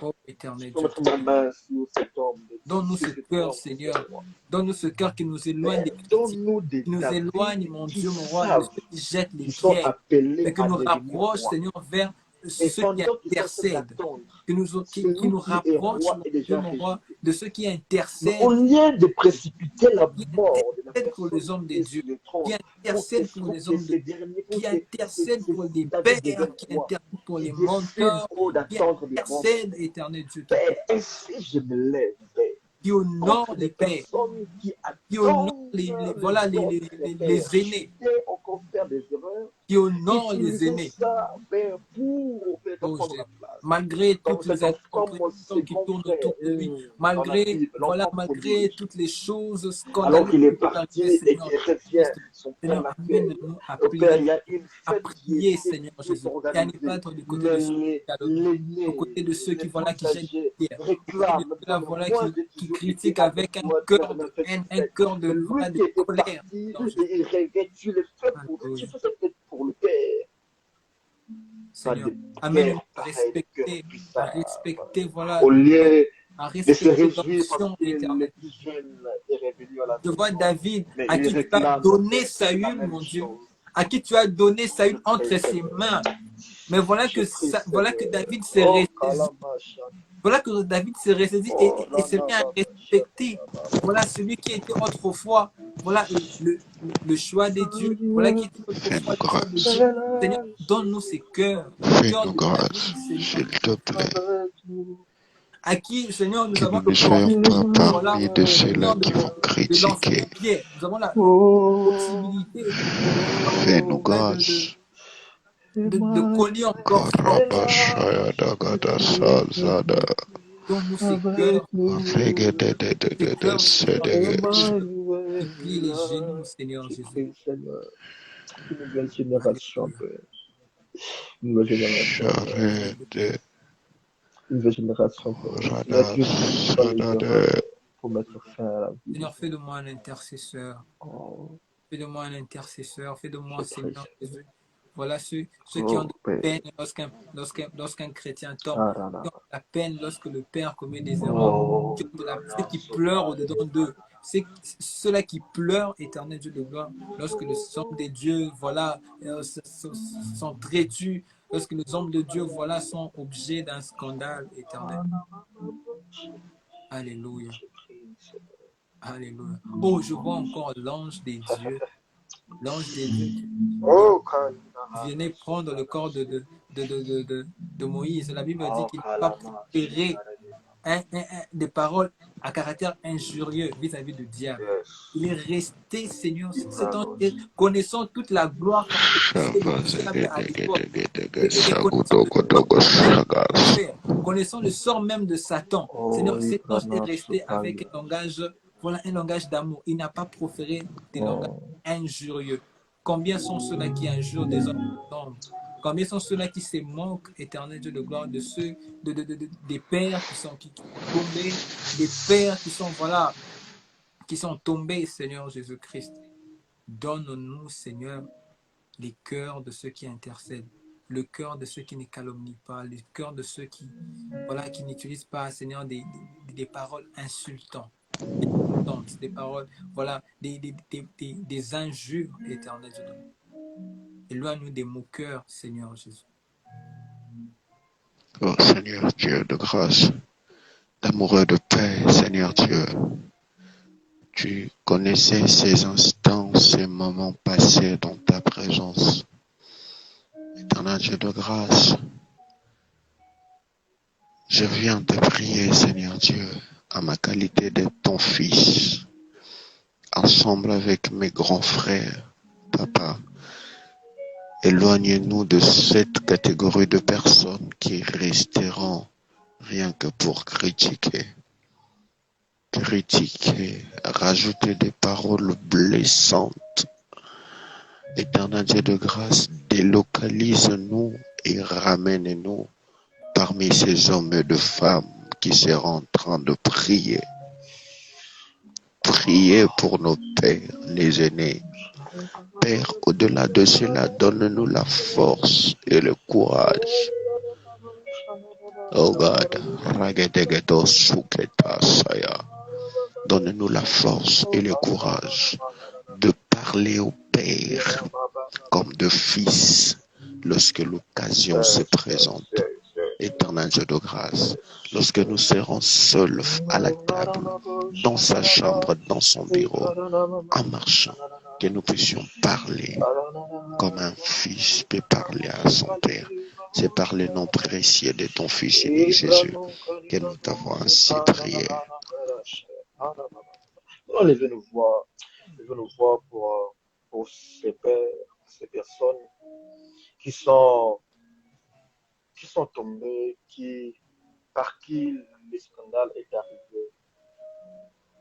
Oh éternel Dieu, donne-nous ce cœur, Seigneur. Donne-nous ce cœur qui nous éloigne des critiques, qui nous éloigne, mon Dieu, mon roi, de ceux qui jettent les pierres, et que nous rapproche, Seigneur, vers ceux qui intercèdent, qui nous rapproche, mon Dieu, mon roi, de ceux qui intercèdent. Au lieu de précipiter la mort pour les hommes de Dieu, qui intercèdent pour les hommes de Dieu, qui intercèdent pour les pères, qui intercèdent pour les mentors, qui intercèdent, éternel Dieu. Ainsi je me lève. Qui honore les pères, qui honore les aînés, qui honore les aînés. Oh, malgré toutes les incompréhensions qui tournent autour de lui, malgré toutes les choses scandaleuses, alors qu'il est parti et qu'il revient, son père amène-nous à prier, Seigneur Jésus, et à ne pas être du côté de ceux du côté de ceux qui jettent des pierres, qui critiquent avec un cœur de haine, un cœur de colère. Tu le fais pour le Père. Seigneur, amène-nous à respecter, au lieu à de se réjouir l'option éternelle. Je vois Je David, à qui tu as donné Saül, mon Dieu, à qui tu as donné Saül entre ses mains. Mais voilà que David s'est ressaisi. Voilà que David s'est ressaisi et s'est mis à respecter. Voilà celui qui était autrefois. Voilà le choix de Dieu. Voilà qui était autrefois le choix de Dieu. Seigneur, donne-nous ces cœurs. Fais-nous grâce, s'il te plaît. à qui, Seigneur, nous Que avons nous ne soyons pas parmi de ceux-là qui vont de lancer des critiquer. pierres. Nous avons la possibilité Fais-nous grâce. de coller encore Karabashaya Dagada Sazada. Donne-nous ces cœurs Sedeges. qui plient les genoux, Seigneur Jésus. Une nouvelle génération, Alléluia. Père. Une nouvelle génération, Père. Charade. Une nouvelle génération, Père. Seigneur Rada Dieu, dans les erreurs Sadade. pour mettre fin à la vie. Seigneur, fais de moi un intercesseur. Oh, Fais de moi un intercesseur. Fais de moi, je prie, Seigneur Seigneur. Jésus. Voilà ceux qui ont de la Père. peine lorsqu'un chrétien tombe. Ah, là, là. Qui ont de la peine lorsque le Père commet des erreurs. Ceux qui pleurent au-dedans d'eux. Ceux-là qui pleurent, éternel Dieu de gloire, lorsque les hommes des dieux, voilà, sont traitus, lorsque les hommes de Dieu, voilà, sont objets d'un scandale éternel. Alléluia. Alléluia. Oh, je vois encore l'ange des dieux. L'ange des dieux qui venait prendre le corps de Moïse. La Bible dit qu'il n'a pas préféré des paroles à caractère injurieux vis-à-vis du diable. Il est resté, Seigneur, cet ange, connaissant toute la gloire connaissant le sort même de Satan. Seigneur, cet ange est resté avec un langage d'amour. Il n'a pas proféré des langages injurieux. Combien sont ceux-là qui injurent des hommes? Combien sont ceux-là qui se moquent, éternel Dieu de gloire, de ceux, des pères qui sont tombés, des pères qui sont, voilà, qui sont tombés, Seigneur Jésus-Christ. Donne-nous, Seigneur, les cœurs de ceux qui intercèdent, le cœur de ceux qui ne calomnient pas, le cœur de ceux qui, voilà, qui n'utilisent pas, Seigneur, des paroles insultantes, des paroles, voilà, des injures, éternel Dieu de gloire. Éloigne-nous des moqueurs, Seigneur Jésus. Oh Seigneur Dieu de grâce, d'amoureux de paix, Seigneur Dieu, tu connaissais ces instants, ces moments passés dans ta présence. Éternel Dieu de grâce, je viens te prier, Seigneur Dieu, à ma qualité d'être ton fils, ensemble avec mes grands frères, Papa. Éloignez-nous de cette catégorie de personnes qui resteront rien que pour critiquer, rajouter des paroles blessantes. Éternel Dieu de grâce, délocalise-nous et ramène-nous parmi ces hommes et de femmes qui seront en train de prier. Priez pour nos pères, les aînés. Père, au-delà de cela, donne-nous la force et le courage. Oh God, donne-nous la force et le courage de parler au Père comme de fils lorsque l'occasion se présente. Éternel Dieu de grâce, lorsque nous serons seuls à la table, dans sa chambre, dans son bureau, en marchant, que nous puissions parler comme un fils peut parler à son Père. C'est par le nom précieux de ton Fils unique Jésus que nous t'avons ainsi prié. Levez-nous voir pour ces pères, ces personnes qui sont tombés, par qui le scandale est arrivé.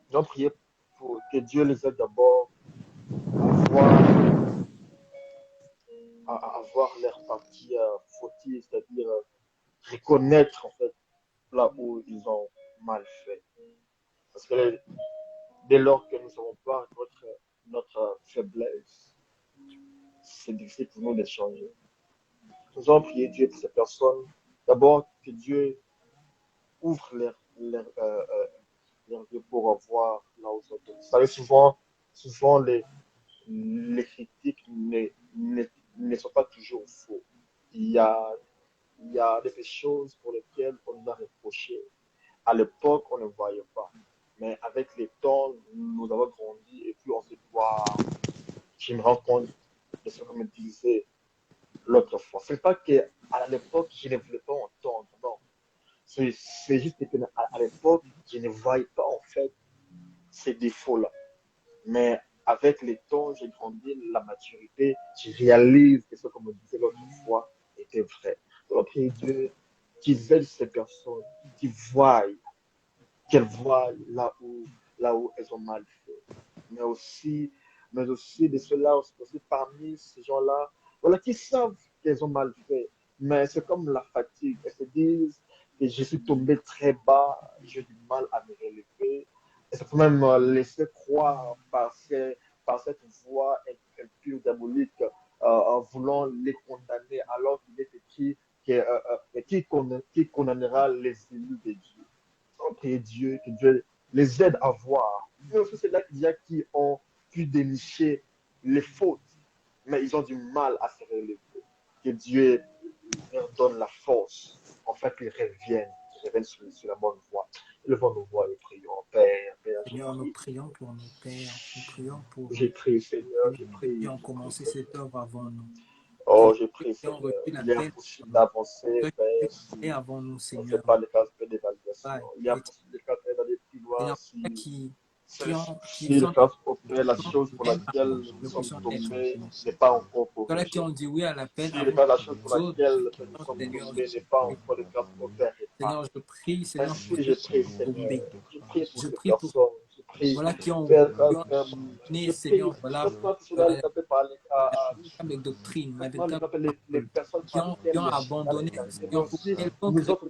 Nous allons prier pour que Dieu les aide d'abord à voir leur partie fautive, c'est-à-dire reconnaître en fait là où ils ont mal fait. Parce que dès lors que nous ne savons pas notre faiblesse, c'est difficile pour nous de changer. Nous allons prier Dieu pour ces personnes. D'abord, que Dieu ouvre leurs yeux pour voir là où ils sont. Vous savez, souvent les critiques ne sont pas toujours faux. Il y a des choses pour lesquelles on nous a reproché. À l'époque, on ne voyait pas. Mais avec les temps, nous avons grandi et puis on se voit. Je me rends compte de ce que me disait l'autre fois. Ce n'est pas qu'à l'époque, je ne voulais pas entendre, non. C'est juste qu'à à l'époque, je ne voyais pas en fait ces défauts-là. Mais avec le temps, j'ai grandi, la maturité, je réalise que ce qu'on me disait l'autre fois était vrai. Donc, prier Dieu qu'ils aident ces personnes, qu'ils voient, qu'elles voient là où elles ont mal fait. Mais aussi, mais aussi de ceux-là, aussi parmi ces gens-là, voilà, qui savent qu'elles ont mal fait. Mais c'est comme la fatigue. Elles se disent que je suis tombé très bas, j'ai du mal à me relever. Et ça peut même laisser croire par cette voix impure, diabolique, en voulant les condamner, alors qu'il est écrit qui condamnera les élus de Dieu. On prie Dieu, que Dieu les aide à voir. Mais aussi, c'est là qu'il y a qui ont pu dénicher les fautes, mais ils ont du mal à se relever. Que Dieu leur donne la force, en fait, qu'ils reviennent sur la bonne voie. Levons nos voix et prions. Père, Seigneur, nous prions pour nos pères, nous prions pour j'ai prié, Seigneur, j'ai prié. qui ont commencé cette œuvre avant nous. Oh, j'ai prié, Qui ont Seigneur. reçu Il est l'appel impossible d'avancer, Père, si et avant nous, on ne fait Seigneur. pas les phases d'évaluation. Ouais. Il est impossible de faire d'aller plus loin Seigneur, si qui le sont phase opère, la chose pour laquelle nous sommes tombés n'est pas encore ceux-là qui corrigée. ont dit oui à l'appel, Si la chose pour les autres, laquelle nous sommes Seigneur, tombés n'est pas encore le phase opère, Seigneur, je prie, Seigneur, ainsi je prie, Seigneur. Je prie pour je ces prie pour personnes. Je prie, voilà qui ont Père, né, je Seigneur, prie, voilà, laisse-moi cela, il t'appelle par avec doctrine, les avec personnes qui ont abandonné, mais Seigneur, pour aussi quelconque nous autres que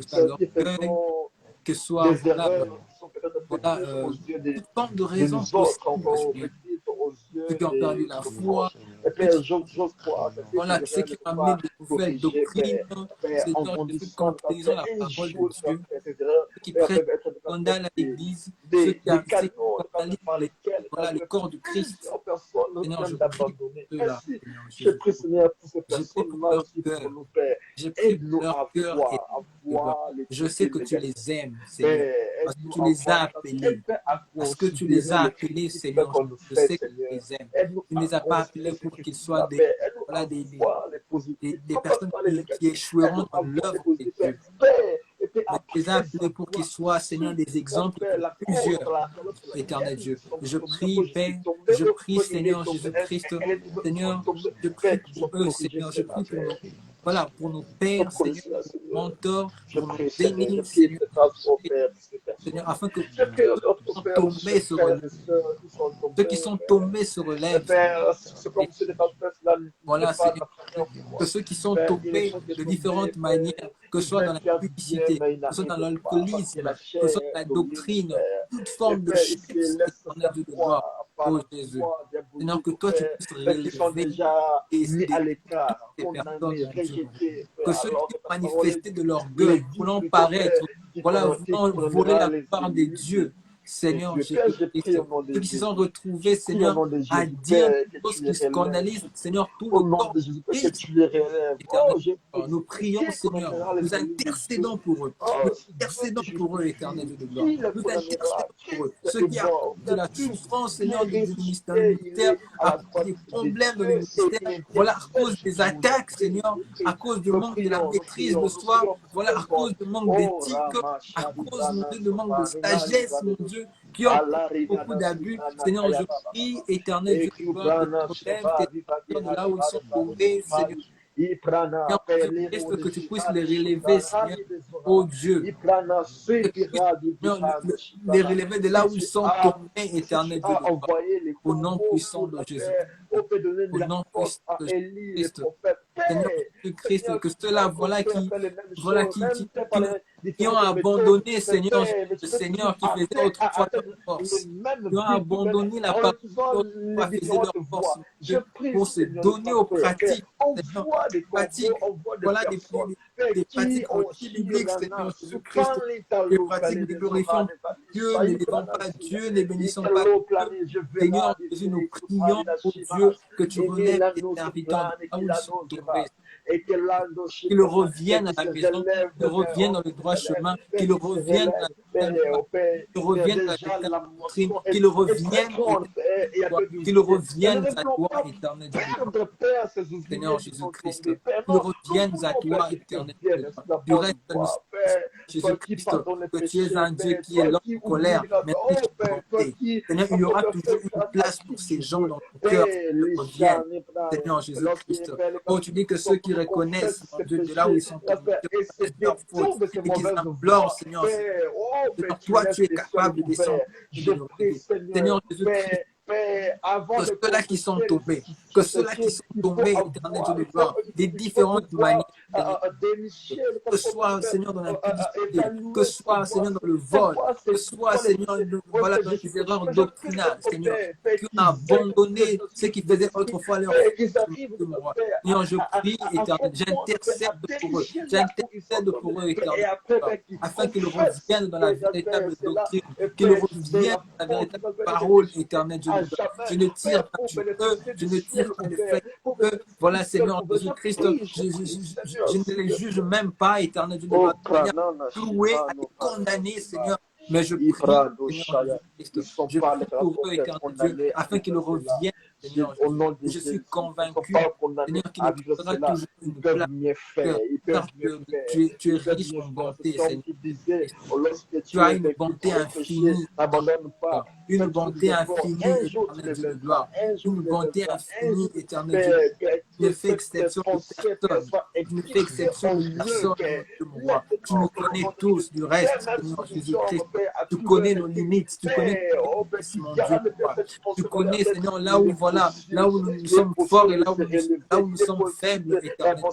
soit qui l'orgueil, faisons que soit des erreurs qui sont peut-être voilà, petites aux yeux toute forme de de raison nous autres, possible, encore Seigneur. petites aux Ceux yeux qui ont perdu des la autres foi, proches. Et ceux Père, qui, j'ose croire que ces voilà, ceux erreurs ne qui ont sont amené pas de nouvelles corrigées, doctrines, Père, en Seigneur Jésus, grandissant, contredisant la Père, un parole de jour, Dieu, Père, ces erreurs, ceux qui Père, prêchent peuvent être scandale à l'Église, des ceux qui canaux, scandalisent par lesquels voilà, le peuvent corps du Christ. plusieurs personnes Seigneur, je viennent prie d'abandonner. pour ceux-là, Ainsi, Seigneur je Jésus. prie, Seigneur, pour ces Je prie pour personnes-là leur aussi, pour cœur. nous, Père. Je prie pour Aide-nous leur cœur et à voir les je trucs sais que tu négatifs. les aimes, Seigneur, Père, parce que aide-nous tu à les voir as les choses. appelés, Aide-nous à parce que tu les considérer as les appelés, critiques Seigneur. qu'on nous Je fait, sais que tu Seigneur. les aimes. Aide-nous Tu ne à les as pas appelés considérer ces pour qu'ils soient critiques-là, Père. Aide-nous voilà, à voir les positifs, des pas personnes pas les qui négatifs. échoueront Aide-nous dans à voir les l'œuvre de positifs, Père. Dieu. Père, et puis Mais tu les as après appelés pour qu'ils savoir soient, Seigneur, des exemples Père, pour la cause plusieurs, pour éternel laquelle nous Dieu. sommes Je tombés, prie, où je suis Père, tombé, je prie, où il est Seigneur tombé, Jésus-Christ, elle est tombée, nous sommes Seigneur, tombés. je Père, prie qu'ils pour sont eux, corrigés, Seigneur. Je cela, prie pour Père. nos, voilà, pour nos Qu'ils sont pères, corrigés, Seigneur, cela, Seigneur. mentors, Je pour nos prie, Seigneur, je aînés, prie Seigneur. de grâce au Père, pour ces personnes. Seigneur, afin que Je prie ceux au qui sont Père, pour ces tombés se frères relèvent, et sœurs qui sont ceux qui tombés, sont Père. tombés se Et relèvent, Père, c'est et comme si les pasteurs, cela n'est voilà, pas Seigneur, la première que fois. ceux qui sont Père, il est tombés sont de tombés, différentes manières, Père. que ce Ils soit dans veulent la faire du bien, publicité, mais ils que ce soit dans n'arrivent pas parce que la l'alcoolisme, chair que ce soit dans est la dominante, doctrine, Père. toute Et forme de Père, il se sexe, laisse éternel faire Dieu de gloire, croire par ô la Jésus. foi Seigneur, diabolique, que toi tu Père, puisses mais qui sont relever déjà mis à toutes l'écart, ces personnes, condamnés, mon Dieu, mon Dieu. rejetés, Que Père. ceux Alors qui que ont ta parole manifesté de il est l'orgueil, dit voulant plutôt, Père, paraître, voilà, qui voulant voler condamnera la les gloire de élus Dieu, de Seigneur Dieu. Père, je prie Jésus-Christ, au nom de ceux qui se sont Jésus. retrouvés, Je prie au Seigneur, nom de à Jésus, dire Père, des que choses tu les qui relèves. scandalisent, Seigneur, tout le Au nom corps de Jésus, de que Christ, tu les relèves. éternel. Oh, j'ai pris. Nous prions, Qui Seigneur, condamnera les nous élus de Dieu? intercédons pour eux. Nous Oh, c'est Dieu intercédons qui pour eux, éternel justifie. Dieu de gloire. Qui le Nous condamnera? intercédons pour eux. Christ Ceux est qui, à mort. cause Il de a la pu. souffrance, Il Seigneur, est dans le ressuscité. Il ministère, est à à la cause droite des de problèmes dans le Dieu et ministère, il voilà, à cause intercède des pour nous. attaques, Seigneur, à cause du Nous manque de la prions, nous maîtrise prions, de nous soi, prions pour voilà, à cette bonne. cause du manque Oh, d'éthique, Rama, à Shadi, cause, mon Brana, Dieu, du manque de Soparina, sagesse, mon Librados. Dieu, qui ont Allah, beaucoup Rinana, d'abus. Sibrana, Seigneur, je Kayaba, prie, éternel et Dieu de gloire, que Kubrana, tu relèves tes Sheba, Viva, enfants de Dina, là où ils sont Ribare, tombés, Seigneur. Sipari, Iprana, Seigneur Perlero, Jésus-Christ, de que tu puisses les Shibari, relever, Shibran, Seigneur, Hadi, de Zora, ô Dieu, Iprana, que tu puisses, Sepira, du Seigneur, Vibrano, les Shibana. relever de là où ils sont tombés, Si tu éternel Dieu as de gloire, envoyé les au nom corbeaux puissant pour de la Jésus, paix, on peut donner de au la nom force puissant à de Élie, les Jésus-Christ. prophètes. Seigneur Paix, Jésus-Christ, Seigneur, que tu ceux-là, as fait les mêmes voilà, choses, même fait par qui, les qui ont différentes méthodes. abandonné, Mais Seigneur, Père, mais tu peux toujours Seigneur, qui faisait autrefois leur atteindre le force, même qui ont but, mais abandonné la en parole, utilisant les autrefois faisait différentes leur force, voies. mon Je Dieu, prie, pour se Seigneur, de donner grâce, aux Père. Père, pratiques, Seigneur, envoie des corbeaux, pratiques, envoie des voilà, personnes, Père, des qui pratiques ont anti-bibliques, Shirana, Seigneur Jésus-Christ, Soupali, des Talo, pratiques Palais ne des Zoras, glorifiant Dieu, Saï n'élevant pas Pranasi, Dieu, ne bénissant pas Ikalo Dieu. Plani, je verrai Seigneur des Jésus, nous filles, prions, Soupali, la ô Shimana, Dieu, que tu et relèves tes Milano, serviteurs de Soplani, là où ils sont Kilano, tombés, Jeva, et que l'ando, qu'ils Shimana, et reviennent à qui se la maison, relève, qu'ils Père, reviennent oh, dans le qui se droit relève, chemin, Père, qu'ils qui se reviennent relève, à la Père, oh, Père, qu'ils Père, reviennent à déjà l'état la de doctrine, moisson qu'ils est très reviennent au grande, Père, il y a que qu'ils d'ouvriers. Mais ne reviennent à voulons toi, pas éternel Dieu de gloire. perdre, Père, ces ouvriers Seigneur qui sont Jésus-Christ, tombés, Père, qu'ils non, nous reviennent à voulons, Père, toi, qu'ils éternel Dieu de viennent gloire. sur la Du bonne reste, nous voie, Père, Jésus-Christ, que tu es un Dieu qui est lent en colère, mais riche en bonté. Seigneur, il y aura toujours une place pour ces gens dans ton cœur qui te reviennent. Seigneur Jésus-Christ. Oh, tu dis que ceux qui reconnaissent, mon Dieu, de là où ils sont tombés, leurs fautes, et qu'ils implorent, Seigneur, Seigneur, toi, tu es capable de descendre et de nous relever. Seigneur Jésus-Christ, que ceux-là qui sont tombés, éternel Dieu de gloire, des différentes manières, que ce soit, Seigneur, dans l'impudicité, que ce soit, Seigneur, dans le vol, que ce soit, Seigneur, voilà, dans les erreurs doctrinales, Seigneur, qui ont abandonné ce qui faisait autrefois leur foi. Seigneur, je prie, éternel, j'intercède pour eux, éternel, afin qu'ils reviennent dans la véritable doctrine, qu'ils reviennent dans la véritable parole, éternel Dieu. Je ne tire pas sur eux, je ne tire pas le fait eux. Voilà, Seigneur Jésus-Christ, je ne les juge même pas, éternel Dieu, de manière clouée à les condamner, Seigneur. Mais je prie, Seigneur Jésus-Christ, je prie pour eux, éternel Dieu, afin qu'ils reviennent, Seigneur. Je suis convaincu, Seigneur, qu'il leur fera toujours une place, car tu es riche en bonté, Seigneur. Tu as une bonté infinie, une bonté infinie, éternel Dieu de gloire, une bonté infinie, éternel Dieu. Tu ne fais exception de personne. Tu ne fais exception de personne, mon roi. Tu nous connais tous du reste, Seigneur Jésus-Christ. Tu connais nos limites, tu connais nos limites, mon Dieu. Tu connais, Seigneur, là où, voilà, là où nous sommes forts et là où nous sommes faibles, éternel.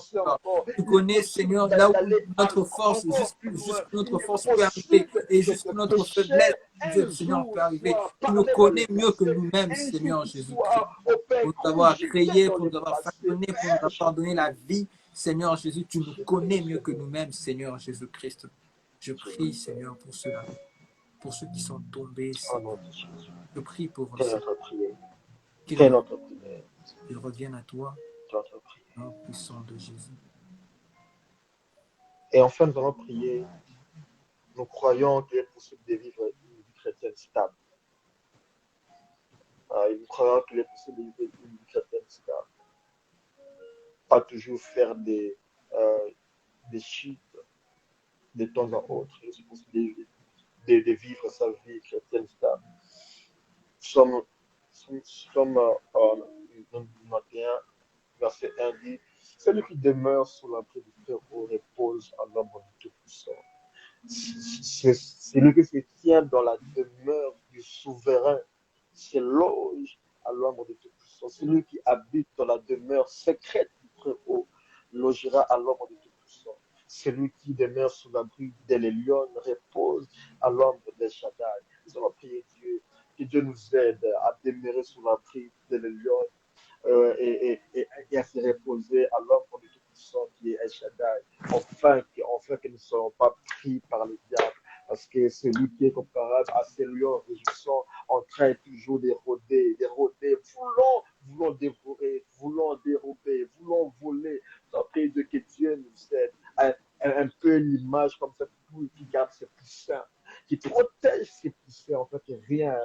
Tu connais, Seigneur, là où notre force, jusqu'où notre force peut arriver et jusqu'où notre faiblesse, Dieu, Seigneur, peut arriver. Tu nous connais mieux que nous-mêmes, Seigneur Jésus-Christ. Pour nous avoir créés, pour nous avoir façonnés, pour nous avoir donné la vie, Seigneur Jésus, tu nous connais mieux que nous-mêmes, Seigneur Jésus-Christ. Je prie, Seigneur, pour cela, pour ceux qui sont tombés, Seigneur. Je prie pour eux, qu'ils reviennent à toi, au nom puissant de Jésus. Et enfin, nous allons prier. Nous croyons qu'il est possible de vivre une vie chrétienne stable. Nous croyons qu'il est possible de vivre une vie chrétienne stable. Pas toujours faire des chutes de temps en autre. C'est possible de vivre sa vie chrétienne stable. Somme 91, verset 1 dit, celui qui demeure sous l'abri du Très-Haut repose à l'ombre du Tout-Puissant. C'est celui qui se tient dans la demeure du souverain, se loge à l'ombre du Tout-Puissant. Celui qui habite dans la demeure secrète du Très-Haut logera à l'ombre du Tout-Puissant. Celui qui demeure sous l'abri des lions repose à l'ombre des Shaddai. Nous allons prier Dieu, que Dieu nous aide à demeurer sous l'abri des lions et à se reposer à l'ombre du Tout-Puissant qui est El Shaddai, enfin que nous ne soyons pas pris par le diable, parce que c'est lui qui est comparable à ces lions rugissants en train toujours de rôder, voulant dévorer, voulant dérober, voulant voler. Nous prions que Dieu nous aide, un peu l'image comme cette poule qui garde ses poussins, qui protège ses poussins, en fait, rien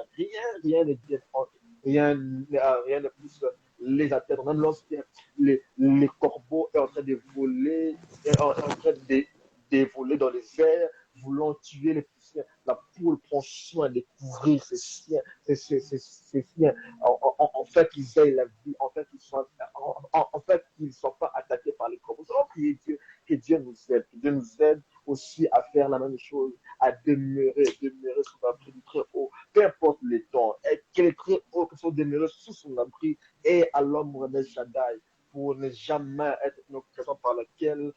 ne pousse les atteindre. Même lorsque les corbeaux sont en train de voler, de voler dans les airs, voulant tuer les poussières, la poule prend soin de couvrir ses siens. En fait, qu'ils aient la vie, en fait, qu'ils ne soient pas attaqués par les corbeaux. Nous allons prier Dieu, que Dieu nous aide aussi à faire la même chose, à demeurer sous l'abri du Très-Haut, peu importe les temps, et que les Très-Hauts qui sont demeurés sous son abri et à l'ombre des Shaddai, pour ne jamais être une occasion par laquelle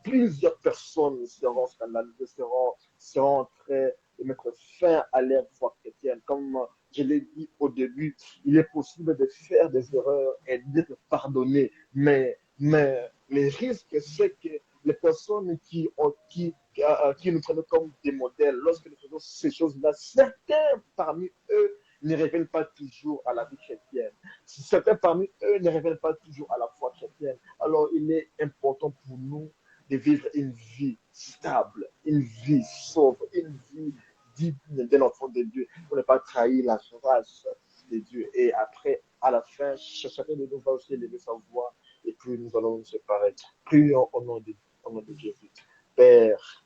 plusieurs personnes seront scandalisées, seront en train de mettre fin à leur foi chrétienne. Comme je l'ai dit au début, il est possible de faire des erreurs et d'être pardonné, mais le risque, c'est que les personnes qui nous prennent comme des modèles, lorsque nous faisons ces choses-là, certains parmi eux ne révèlent pas toujours à la vie chrétienne. Certains parmi eux ne révèlent pas toujours à la foi chrétienne. Alors, il est important pour nous de vivre une vie stable, une vie sobre, une vie digne d'un enfant de Dieu, pour ne pas trahir la grâce de Dieu. Et après, à la fin, chacun de nous va aussi lever sa voix et puis nous allons nous séparer. Prions au nom de Jésus. Père,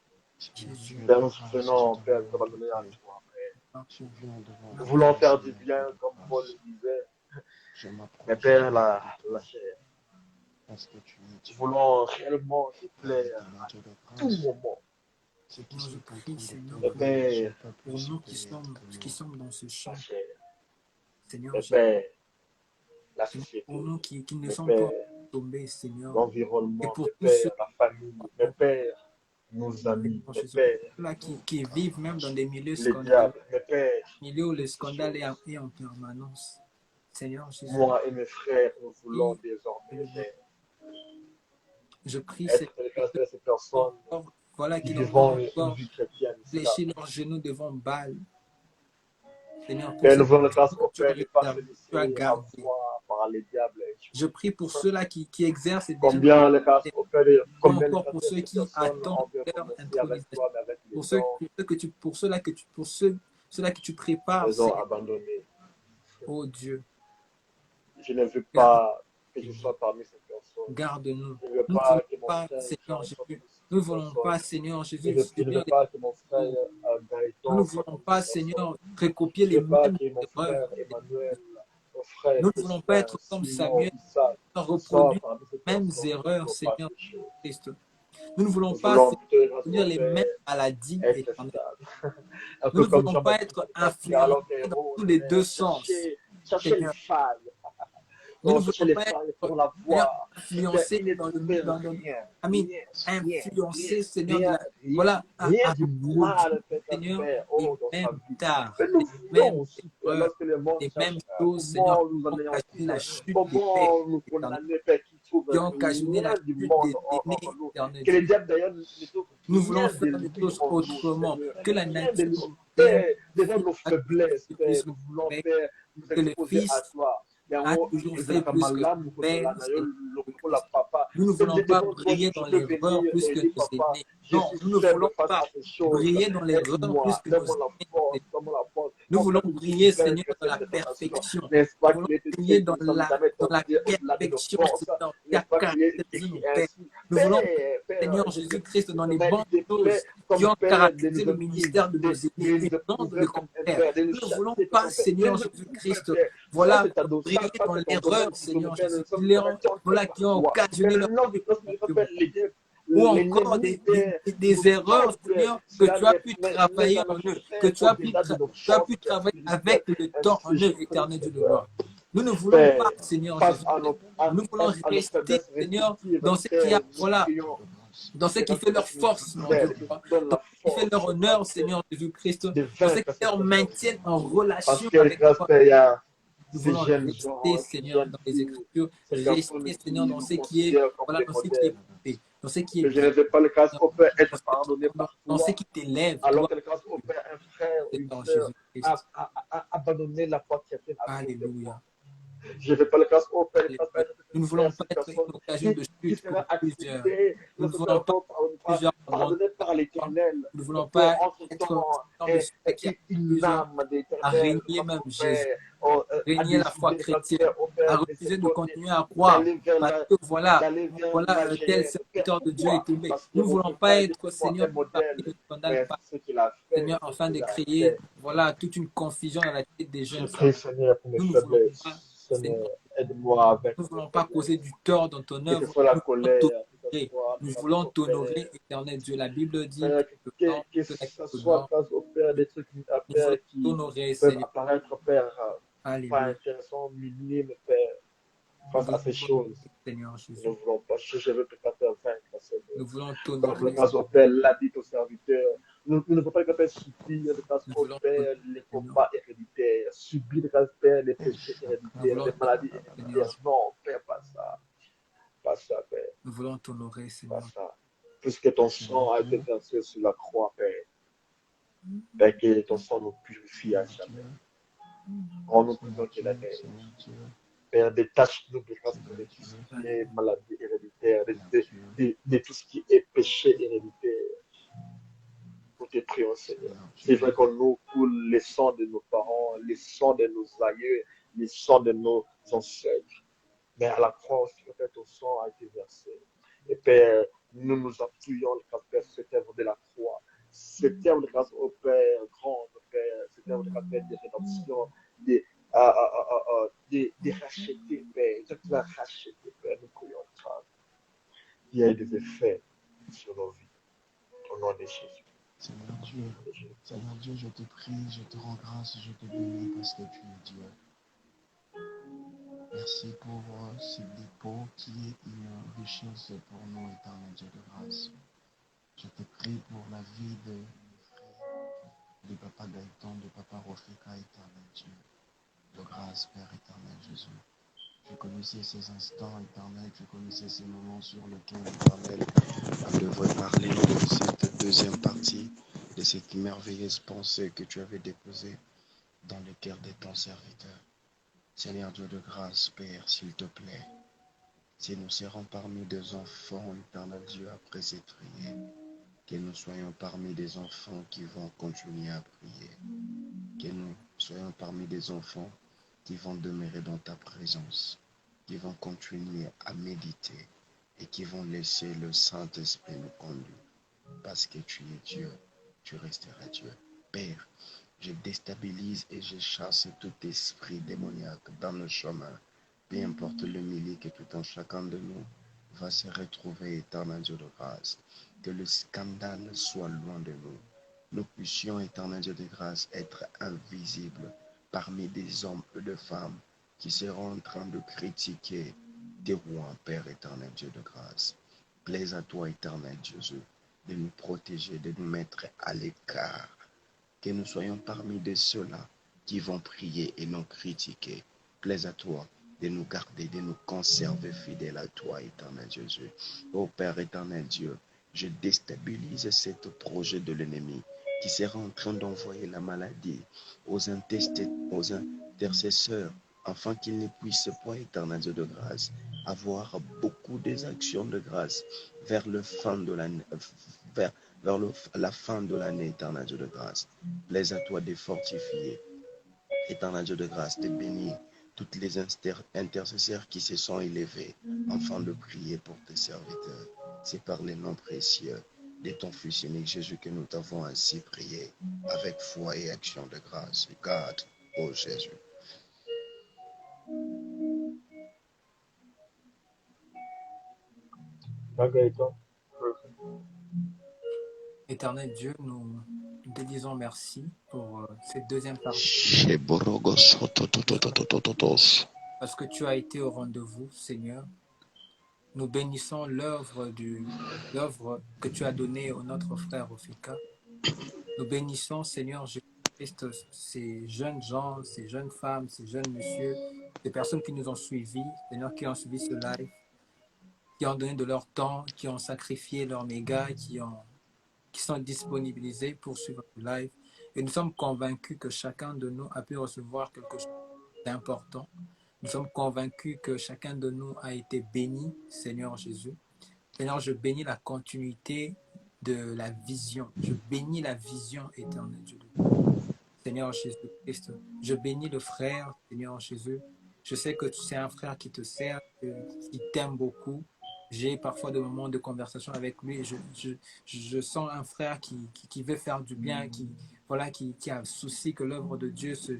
Père, nous venons, Père, nous abandonner à toi, Père. Nous voulons faire du bien, comme Paul le disait, mais Père, la chair. Nous voulons réellement te plaire à tout moment. Moi, je prie, Seigneur, Mais Père, pour nous qui sommes dans ce la champ, chair. Seigneur, Mais Père, la pour société. nous qui ne Mais sommes pas Père, tombés, Seigneur, et l'environnement. pour Mais tous ceux Père, la famille. Mais Père, nos amis. Mais Père, là qui vivent même dans des milieux les scandaleux, diables. Mais Père, milieux où le scandale est en permanence. Seigneur Jésus, moi et mes frères, nous voulons désormais, Père, je prie, être Seigneur, les de ces personnes voilà, qui qui n'ont pas vivent une encore vie chrétienne. fléchi leurs genoux devant Baal. Seigneur, pour Père, ceux nous voulons le grâce que au tu as Père de ne pas se réservé, tu as laisser gardé. avoir par les diables. Je prie pour ceux-là qui exercent déjà, Combien le grâce au Père, ou combien le encore grâce pour de ceux ces qui personnes attendent ont bien leur commencé avec intronisation, toi, mais avec les pour ceux-là que tu prépares, les ont Seigneur, abandonnés. oh Dieu, Je ne veux garde, pas que je sois parmi ces personnes. garde-nous. Je ne veux Nous ne pas voulons que mon pas, frère Seigneur Jean Jésus, soit parmi nous ces ne voulons personnes. pas, Seigneur Je Jésus, ne veux subir les pas que mon frère tours. Nous ne Gaëtan soit voulons parmi pas, ces personnes. Seigneur, recopier Je les ne veux pas mêmes que mon erreurs. frère Emmanuel, mon frère Nous ne voulons pas Christian, être comme Simon, Samuel, Isaac, soit reproduire parmi ces les mêmes personnes qui erreurs, n'ont pas Seigneur péché. Christ. Nous ne voulons Nous pas voulons te reproduire les mêmes respecter, maladies être éternelles. stable. Un Nous peu ne comme voulons pas Jean-Baptiste être qui a alors influencés dans héros, tous les deux sens, chercher les Seigneur. failles. Nous ne Chercher voulons les pas failles être, pour la Seigneur, voir. Mais influencés il ne dans trouvait rien, amis, rien, rien, rien, influencés, Seigneur, rien, rien, voilà, rien à du reproduire, mal peut Seigneur, faire les dans sa mêmes vie. tares, Mais nous les mêmes voulons aussi, erreurs, lorsque le monde les mêmes cherche choses, Seigneur, comment qui nous ont occasionné la anéantir, chute des pères comment nous éternels, condamner, Père, qui trouve qui ont occasionné la rien du chute monde des en aînés nous. éternels. Que les diables d'ailleurs ne trouvent Nous voulons rien de faire des lui choses en nous, autrement, Seigneur. que la Rien de nature nous, humaine Père, devant fait nos a faiblesses, toujours fait Père, plus nous que voulons, père, Père, nous que le exposer à Fils toi. a toujours fait plus que son père, Seigneur La Christ. papa. Nous ne voulons pas Devant toi, briller je dans peux l'erreur venir plus et que dire, nos papa, aînés. je Non, suis nous ne faible voulons face pas à ces choses. briller dans l'erreur plus Aide-moi, que nos donne-moi la aînés. force, donne-moi la force. Nous voulons Comme tu briller, fais Seigneur, que dans la cette détermination. perfection. N'est-ce Nous pas voulons qu'il est briller écrit que dans nous sommes jamais la tombés au-delà de nos perfection, forces? Seigneur, qui a N'est-ce pas qu'il est caractérisé nos écrit pères. ainsi? Nous voulons, Père, Seigneur Jésus-Christ, dans les il bonnes te plaît choses qui comme ont Père de caractérisé nous le éprouver, ministère de nos aînés, de nous aidant de éprouver le comme un faire. Père, de nous Nous ne voulons chasser comme pas, un Père. Je Seigneur nous éprouve, Jésus-Christ, Père. Ça, voilà, c'est ta dose. briller Ça, dans c'est ton l'erreur, domaine, mon Seigneur Père. Jésus, Nous sommes connectés qui ont par toi. Mais occasionné leur chute lorsque pour ou encore l'ennemi, Père, des nous erreurs, tente, Seigneur, que cela tu as pu n'est travailler jamais en eux, que fait au-delà de nos tu as forces pu travailler spirituelles. avec le temps en Ainsi, je eux, prie, éternel Dieu de Seigneur. gloire. Nous ne voulons pas, Père, Seigneur face Jésus, à nous voulons nos rester, faiblesses Seigneur, respectives, dans ce qui a, Père, nous voilà, prions dans ce que qui fait notre leur esprit force, mon Dieu, Père, de gloire, donne dans la ce qui fait leur force, honneur, Seigneur Jésus-Christ, de dans ce qui vaincre leur cette personne. maintient en Parce relation que avec grâce, toi. Père, il y a Nous ces voulons jeunes rester, gens, ces Seigneur, jeunes dans les filles, Écritures, ces garçons rester, Seigneur, qui dans nous ce qui est, considèrent comme voilà, des dans ce qui est modèles. parfait, dans ce qui est Que je bien, ne veux pas le grâce au Père être dans pardonné par ce toi, qui t'élève, alors toi, que le grâce au Père, un frère ou une Seigneur sœur Jésus-Christ. a abandonné la foi chrétienne à cause de moi. Alléluia. Je ne veux pas le grâce au Père, le grâce Alléluia. être Nous ne frère, voulons pas cette être une personne occasion de qui chute pour sera plusieurs. acceptée, Nous ne ne se voulons fera pas pas plusieurs pardonner par l'Éternel. Nous ne Mais voulons Père, pas entre être temps, dans de ceux qui arrivent une plusieurs âme à d'Éternel, régner grâce même au Jésus, Père, a régner la foi décidé, grâce chrétienne, au à Père, de se refuser de tourner, continuer à croire parce que d'aller vers la tel géhenne. Père, serviteur de Dieu est pourquoi? tombé. Parce que Nous ne voulons notre pas Père était être, pour un Seigneur, parmi le modèle, scandale, mais ce qu'il a fait, Seigneur, ce afin de qu'il a créer, fait. voilà, toute une confusion dans la tête des Je jeunes. prie, Seigneur, pour mes Nous ne voulons pas, faiblesses. Seigneur, Seigneur, aide-moi avec nous ne mes voulons pas causer du faiblesses. tort dans ton Que ce œuvre. soit la Nous voulons colère, que ce t'honorer. soit Nous grâce voulons au Père. t'honorer, éternel Dieu. La Bible dit Père, que que ceux-là qui ce soit t'honorent, grâce au Père des trucs à nous voulons Père qui t'honorer, peuvent Seigneur. apparaître, Père, pas Alléluia. intéressants, minimes, Père, Nous face à voulons ces choses. t'honorer, Seigneur Jésus. Nous ne voulons pas, je veux peut pas faire vaincre, Seigneur. Nous voulons Comme t'honorer. le grâce au Père l'a dit au serviteur, nous ne voulons pas que Père subir de grâce Nous au voulons Père t'honorer, les Seigneur. combats héréditaires, subir de grâce au Père les péchés Nous héréditaires, voulons les maladies t'honorer, héréditaires. Seigneur. Non, Père, pas ça. Pas ça, Père. Nous voulons t'honorer, Pas Seigneur. ça. Puisque ton sang a été versé sur la croix, Père. Père, que ton sang nous purifie à jamais. Rends-nous plus que la neige. Père, détache-nous de grâce de tout ce qui est maladie héréditaire, de tout ce qui est péché héréditaire. Nous te prions, Seigneur. C'est vrai qu'on nous coule les sangs de nos parents, les sangs de nos aïeux, les sangs de nos ancêtres. Mais à la croix aussi, Père, ton sang a été versé. Et Père, nous nous appuyons, Père, sur cette œuvre de la croix. ce terme de grâce au Père grand, au Père, ce terme de grâce, Père, de rédemption, de, de racheter, Père. Toi qui vas racheter, Père, nous prions grâce. Il y a des effets sur nos vies. Au nom de Jésus. Seigneur Dieu, je te prie, je te rends grâce, je te bénis parce que tu es Dieu. Merci pour ce dépôt qui est une richesse pour nous, éternel Dieu de grâce. Je te prie pour la vie de mes frères, de Papa Gaëtan, de Papa Rofika, éternel Dieu de grâce, Père éternel Jésus. Je connaissais ces instants éternels, je connaissais ces moments sur lesquels, éternel, on devrait parler de cette deuxième partie, de cette merveilleuse pensée que tu avais déposée dans le cœur de ton serviteur. Seigneur Dieu de grâce, Père, s'il te plaît, si nous serons parmi des enfants, éternel Dieu, après cette prière, que nous soyons parmi des enfants qui vont continuer à prier, que nous soyons parmi des enfants qui vont demeurer dans ta présence, qui vont continuer à méditer et qui vont laisser le Saint-Esprit nous conduire. Parce que tu es Dieu, tu resteras Dieu. Père, je déstabilise et je chasse tout esprit démoniaque dans nos chemins. Peu importe le milieu que tout un chacun de nous va se retrouver, éternel Dieu de grâce. Que le scandale soit loin de nous. Nous puissions, éternel Dieu de grâce, être invisibles parmi des hommes et des femmes qui seront en train de critiquer tes rois, Père éternel Dieu de grâce. Plaise à toi, éternel Jésus, de nous protéger, de nous mettre à l'écart. Que nous soyons parmi de ceux-là qui vont prier et non critiquer. Plaise à toi de nous garder, de nous conserver fidèles à toi, éternel Jésus. Ô Père éternel Dieu, je déstabilise ce projet de l'ennemi qui sera en train d'envoyer la maladie aux intercesseurs, afin qu'ils ne puissent pas, éternel Dieu de grâce, avoir beaucoup des actions de grâce vers la fin de l'année, la fin de l'année, éternel Dieu de grâce. Plaise à toi de fortifier, éternel Dieu de grâce, de bénir toutes les intercesseurs qui se sont élevés afin de prier pour tes serviteurs. C'est par les noms précieux de ton Fils unique Jésus que nous t'avons ainsi prié avec foi et action de grâce. God, ô Jésus. Éternel Dieu, nous te disons merci pour cette deuxième partie. Parce que tu as été au rendez-vous, Seigneur. Nous bénissons l'œuvre que tu as donnée à notre frère Rofika. Nous bénissons, Seigneur Jésus-Christ, ces jeunes gens, ces jeunes femmes, ces jeunes messieurs, ces personnes qui nous ont suivis, Seigneur, qui ont suivi ce live, qui ont donné de leur temps, qui ont sacrifié leurs mégas, qui sont disponibilisés pour suivre le live. Et nous sommes convaincus que chacun de nous a pu recevoir quelque chose d'important. Nous sommes convaincus que chacun de nous a été béni, Seigneur Jésus. Seigneur, je bénis la continuité de la vision. Je bénis la vision éternelle, Dieu. Seigneur Jésus-Christ, je bénis le frère, Seigneur Jésus. Je sais que c'est un frère qui te sert, qui t'aime beaucoup. J'ai parfois des moments de conversation avec lui et je sens un frère qui veut faire du bien, qui a le souci que l'œuvre de Dieu se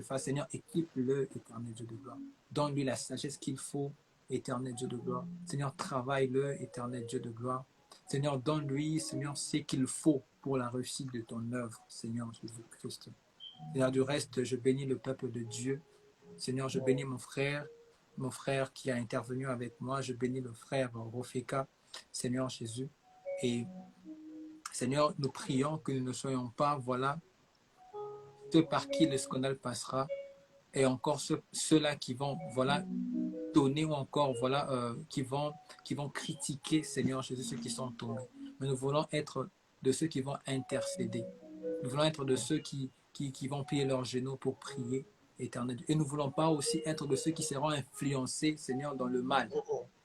fasse. Seigneur, équipe-le, éternel Dieu de gloire. Donne-lui la sagesse qu'il faut, éternel Dieu de gloire. Seigneur, travaille-le, éternel Dieu de gloire. Seigneur, donne-lui, Seigneur, ce qu'il faut pour la réussite de ton œuvre, Seigneur Jésus-Christ. Seigneur, du reste, je bénis le peuple de Dieu. Seigneur, je bénis mon frère qui a intervenu avec moi. Je bénis le frère Rofika, Seigneur Jésus. Et Seigneur, nous prions que nous ne soyons pas, ceux par qui le scandale passera, et encore ceux-là qui vont, donner ou encore, qui vont critiquer, Seigneur Jésus, ceux qui sont tombés. Mais nous voulons être de ceux qui vont intercéder. Nous voulons être de ceux qui vont plier leurs genoux pour prier, éternel. Et nous ne voulons pas aussi être de ceux qui seront influencés, Seigneur, dans le mal,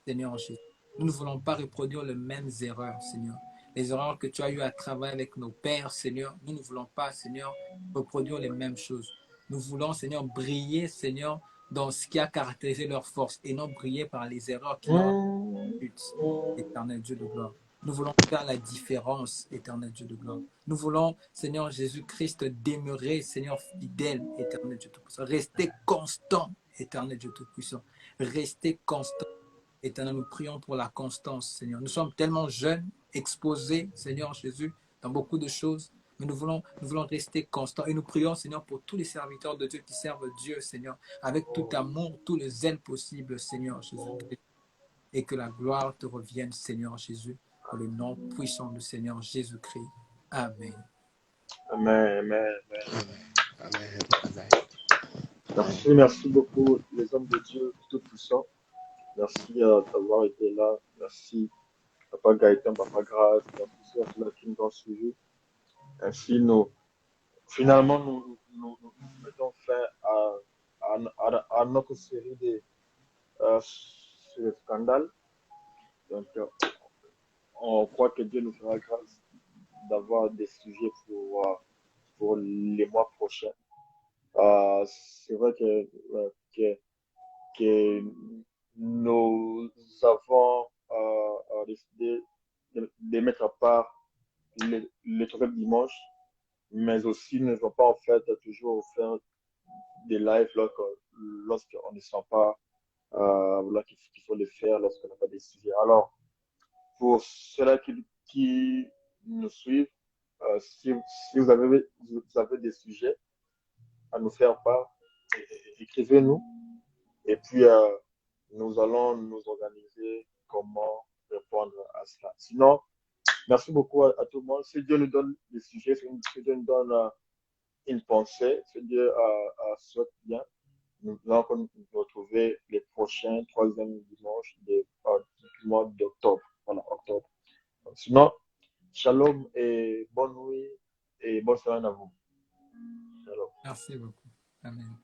Seigneur Jésus. Nous ne voulons pas reproduire les mêmes erreurs, Seigneur. Les erreurs que tu as eu à travailler avec nos pères, Seigneur, nous ne voulons pas, Seigneur, reproduire les mêmes choses. Nous voulons, Seigneur, briller, Seigneur, dans ce qui a caractérisé leur force et non briller par les erreurs qui ont eu, éternel Dieu de gloire. Nous voulons faire la différence, éternel Dieu de gloire. Nous voulons, Seigneur Jésus-Christ, demeurer, Seigneur fidèle, éternel Dieu Tout-Puissant. Rester constant, éternel Dieu Tout-Puissant. Rester constant, éternel. Nous prions pour la constance, Seigneur. Nous sommes tellement jeunes, exposés, Seigneur Jésus, dans beaucoup de choses. Mais nous voulons rester constants. Et nous prions, Seigneur, pour tous les serviteurs de Dieu qui servent Dieu, Seigneur, avec tout amour, tout le zèle possible, Seigneur Jésus. Et que la gloire te revienne, Seigneur Jésus, pour le nom puissant du Seigneur Jésus-Christ. Amen. Amen, amen, Amen. amen. Merci beaucoup, les hommes de Dieu Tout-Puissant. Merci d'avoir été là. Merci, Papa Gaëtan, Papa Grâce. Merci à ceux qui nous ont suivis. Ainsi, finalement, nous mettons fin à notre série sur le scandale. Donc, on croit que Dieu nous fera grâce d'avoir des sujets pour les mois prochains. C'est vrai que nous avons décidé de mettre à part les trophées dimanche, mais aussi nous ne devons pas en fait toujours faire des lives lorsqu'on ne sent pas qu'il faut les faire lorsqu'on n'a pas des sujets. Alors, pour ceux-là qui nous suivent, si vous avez des sujets à nous faire part, écrivez-nous et puis nous allons nous organiser comment répondre à cela. Sinon, merci beaucoup à tout le monde. Si Dieu nous donne des sujets, si Dieu nous donne une pensée, si Dieu souhaite bien, nous allons nous retrouver les prochains 3e dimanche du mois d'octobre. Voilà, octobre. Sinon, shalom et bonne nuit et bonne semaine à vous. Shalom. Merci beaucoup. Amen.